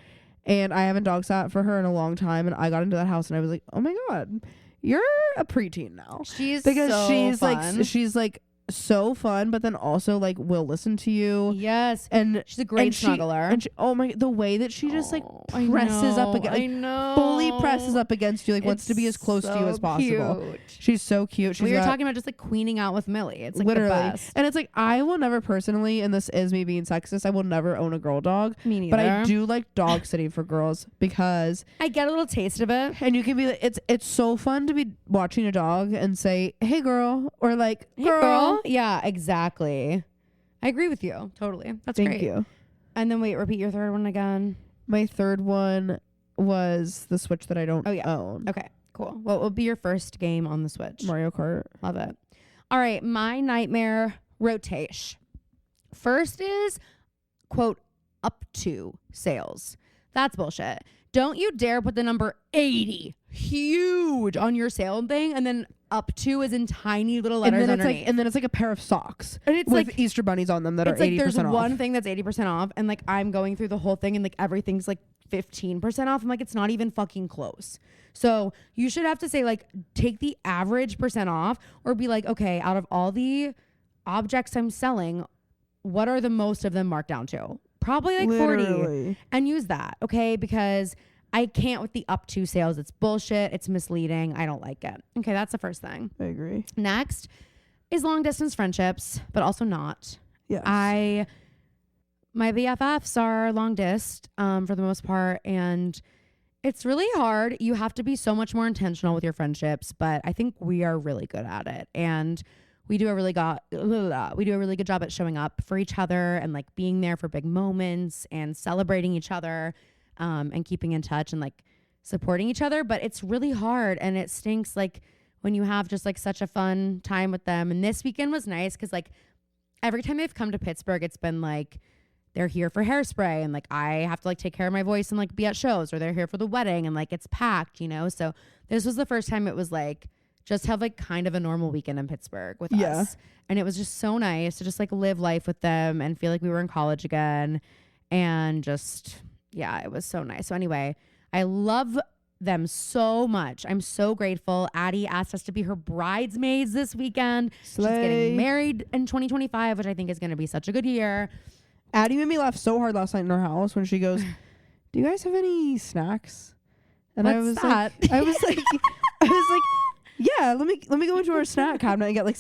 And I haven't dog sat for her in a long time. And I got into that house and I was like, oh my God, you're a preteen now. She's Because so she's fun. she's like so fun, but then also like will listen to you. Yes. And She's a great and she- snuggler. and she, oh my, the way that she just like Oh, I presses up know, against, I know. fully presses up against you, like wants to be as It's close to you as so possible. cute. She's so cute. She's We were got- talking about just like queening out with Millie. It's like literally, the best. and it's like I will never personally, and this is me being sexist, I will never own a girl dog. Me neither. But I do like dog sitting for girls because, I get a little taste of it. and you can be like, it's so fun to be watching a dog and say, "Hey, girl," or like, Hey, girl. Yeah, exactly. I agree with you. Totally. That's Thank great. you. And then wait, repeat your third one again. My third one was the Switch that I don't own. Okay, cool. What will be your first game on the Switch? Mario Kart. Love it. All right, my nightmare rotation. First is, quote, up to sales. That's bullshit. Don't you dare put the number 80 huge on your sale thing, and then up to is in tiny little letters And then underneath. it's like a pair of socks And it's with like Easter bunnies on them that are it's like 80% there's off. one thing that's 80% off, and like I'm going through the whole thing, and like everything's like 15% off. I'm like, it's not even fucking close. So you should have to say like take the average percent off, or be like, okay, out of all the objects I'm selling, what are the most of them marked down to? Probably like 40, Literally. and use that, okay? Because I can't with the up to sales. It's bullshit. It's misleading. I don't like it. Okay, that's the first thing. I agree. Next is long distance friendships, but also not. Yes. My BFFs are long dist for the most part, and it's really hard. You have to be so much more intentional with your friendships, but I think we are really good at it, and we do a really good job at showing up for each other and like being there for big moments and celebrating each other, and keeping in touch and like supporting each other. But it's really hard, and it stinks like when you have just like such a fun time with them. And this weekend was nice because like every time they've come to Pittsburgh, it's been like they're here for Hairspray and like I have to like take care of my voice and like be at shows, or they're here for the wedding and like it's packed, you know? So this was the first time it was like just have like kind of a normal weekend in Pittsburgh with us. And it was just so nice to just like live life with them and feel like we were in college again. And just, yeah, it was so nice. So anyway, I love them so much. I'm so grateful. Addie asked us to be her bridesmaids this weekend. Slay. She's getting married in 2025, which I think is going to be such a good year. Addie made me laugh so hard last night in our house when she goes, "Do you guys have any snacks?" And I was that? like, I was like, yeah, let me go into our snack cabinet and get like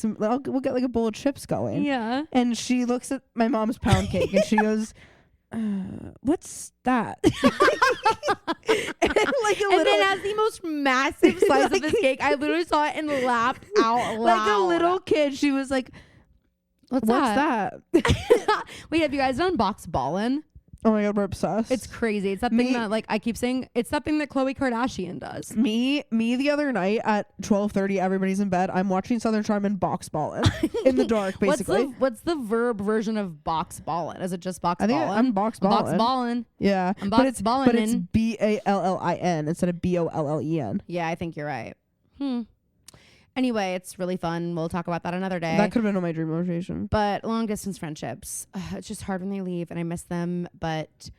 we'll get like a bowl of chips going. Yeah. And she looks at my mom's pound cake and she goes, what's that? and then has the most massive slice of this cake. I literally saw it and laughed out loud. Like a little kid, she was like, What's that? Wait, have you guys done box ballin'? Oh my god, we're obsessed. It's crazy. It's that thing that like I keep saying. It's that thing that Khloe Kardashian does. Me the other night at 12:30, everybody's in bed. I'm watching Southern Charm and box ballin' in the dark, basically. What's the verb version of box ballin'? Is it just box I think ballin'? I'm box ballin'. Box ballin'. Yeah, I'm but box it's ballin' BALLIN instead of BOLLEN. Yeah, I think you're right. Anyway, it's really fun. We'll talk about that another day. That could have been on my dream rotation. But long distance friendships, it's just hard when they leave, and I miss them. But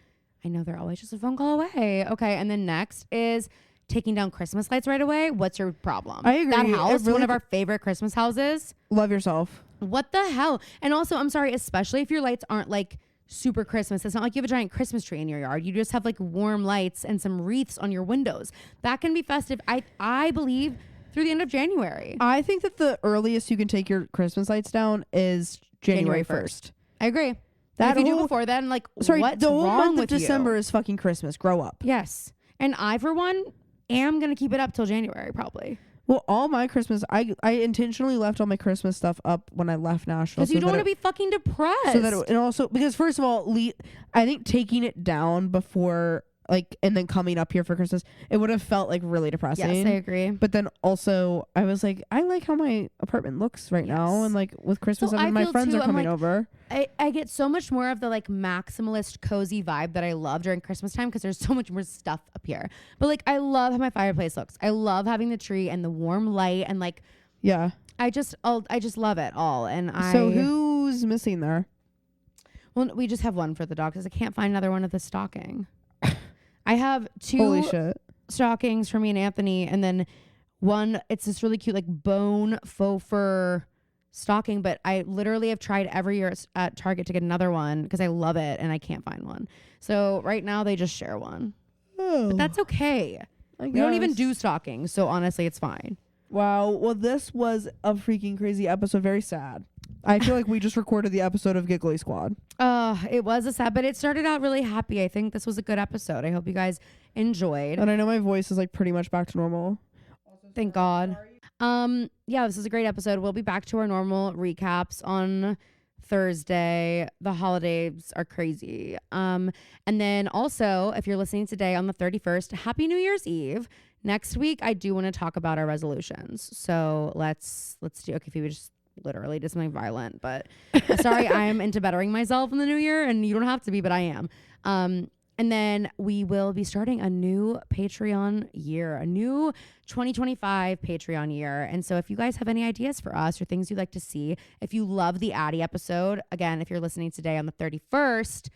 I know they're always just a phone call away. Okay, and then next is taking down Christmas lights right away. What's your problem? I agree. That house, Really one of our favorite Christmas houses. Love yourself. What the hell? And also, I'm sorry, especially if your lights aren't like super Christmas. It's not like you have a giant Christmas tree in your yard. You just have like warm lights and some wreaths on your windows. That can be festive. I believe through the end of January. I think that the earliest you can take your Christmas lights down is January 1st. I agree. That if you do before then, like, sorry, what's the whole wrong month with of December is fucking Christmas. Grow up. Yes. And I, for one, am going to keep it up till January, probably. Well, all my Christmas, I intentionally left all my Christmas stuff up when I left Nashville. Because you don't want to be fucking depressed. So that and also, because first of all, I think taking it down before, like, and then coming up here for Christmas, it would have felt like really depressing. Yes, I agree. But then also, I was like, I like how my apartment looks right now. And like with Christmas, So I my feel friends too, are I'm coming like, over. I get so much more of the like maximalist cozy vibe that I love during Christmas time because there's so much more stuff up here. But like I love how my fireplace looks. I love having the tree and the warm light and like Yeah. I just love it all. And So who's missing there? Well, we just have one for the dog because I can't find another one of the stocking. I have two Holy shit. stockings for me and Anthony, and then one, it's this really cute like bone faux fur stocking, but I literally have tried every year at Target to get another one because I love it and I can't find one. So right now they just share one. Oh, But that's okay. We don't even do stockings, so honestly it's fine. Wow. Well, this was a freaking crazy episode. Very sad. I feel like we just recorded the episode of Giggly Squad. It was a sad, but it started out really happy. I think this was a good episode. I hope you guys enjoyed. And I know my voice is like pretty much back to normal. Thank God. Yeah, this is a great episode. We'll be back to our normal recaps on Thursday. The holidays are crazy. And then also, if you're listening today on the 31st, Happy New Year's Eve. Next week, I do want to talk about our resolutions. So let's do, okay, Phoebe just literally did something violent, but sorry, I am into bettering myself in the new year, and you don't have to be, but I am. And then we will be starting a new Patreon year, a new 2025 Patreon year. And so if you guys have any ideas for us or things you'd like to see, if you love the Addie episode, again, if you're listening today on the 31st,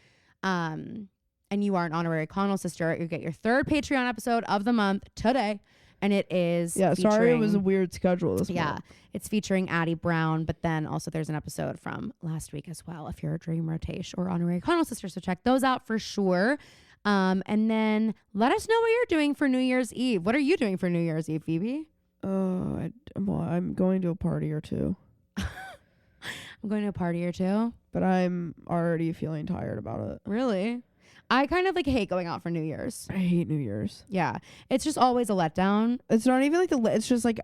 and you are an honorary Connell sister, you get your third Patreon episode of the month today. And it is sorry it was a weird schedule this month. It's featuring Addie Brown, but then also there's an episode from last week as well if you're a Dream Rotation or honorary Connell sister. So check those out for sure. And then let us know what you're doing for New Year's Eve. What are you doing for New Year's Eve, Phoebe? I'm going to a party or two. I'm going to a party or two. But I'm already feeling tired about it. Really? I kind of like hate going out for New Year's. I hate New Year's. Yeah. It's just always a letdown. It's not even like it's just like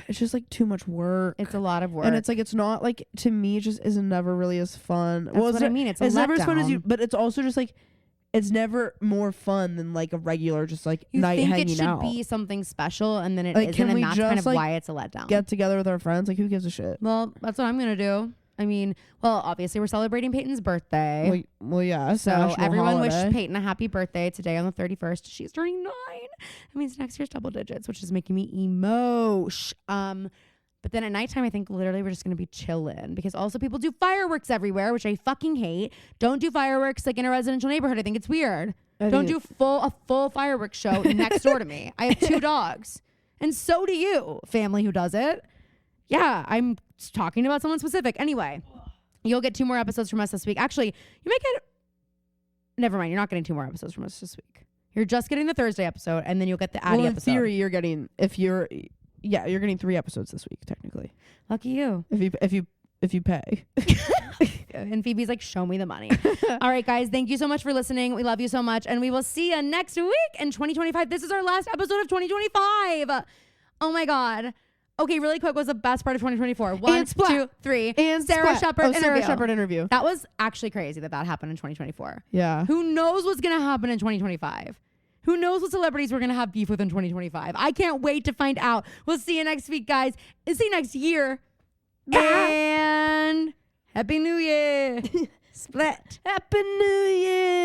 it's just like too much work. It's a lot of work. And it's like it's not like, to me, it just is never really as fun. That's what I mean. It's never as fun as you, but it's also just like it's never more fun than like a regular just like night hanging out. You think it should be something special, and then it like, isn't, and that's kind of like why it's a letdown. Get together with our friends, like who gives a shit? Well, that's what I'm gonna do. I mean, well, obviously we're celebrating Peyton's birthday. Well, yeah. So everyone wish holiday. Peyton a happy birthday today on the 31st. She's turning 9. That means next year's double digits, which is making me emosh. But then at nighttime, I think literally we're just going to be chilling because also people do fireworks everywhere, which I fucking hate. Don't do fireworks like in a residential neighborhood. I think it's weird. Don't do a full fireworks show next door to me. I have 2 dogs. And so do you, family who does it. Yeah, I'm talking about someone specific. Anyway, you'll get 2 more episodes from us this week. Actually, you might get... Never mind, you're not getting 2 more episodes from us this week. You're just getting the Thursday episode, and then you'll get the Addie in episode. theory, you're getting you're getting 3 episodes this week technically. Lucky you. If you pay. And Phoebe's like, show me the money. All right, guys, thank you so much for listening. We love you so much, and we will see you next week in 2025. This is our last episode of 2025. Oh my God. Okay, really quick, what's the best part of 2024? 1, 2, 3. And Sarah Shepherd interview. Sarah Shepherd interview. That was actually crazy that happened in 2024. Yeah. Who knows what's going to happen in 2025? Who knows what celebrities we're going to have beef with in 2025? I can't wait to find out. We'll see you next week, guys. See you next year. Bye. And Happy New Year. Split. Happy New Year.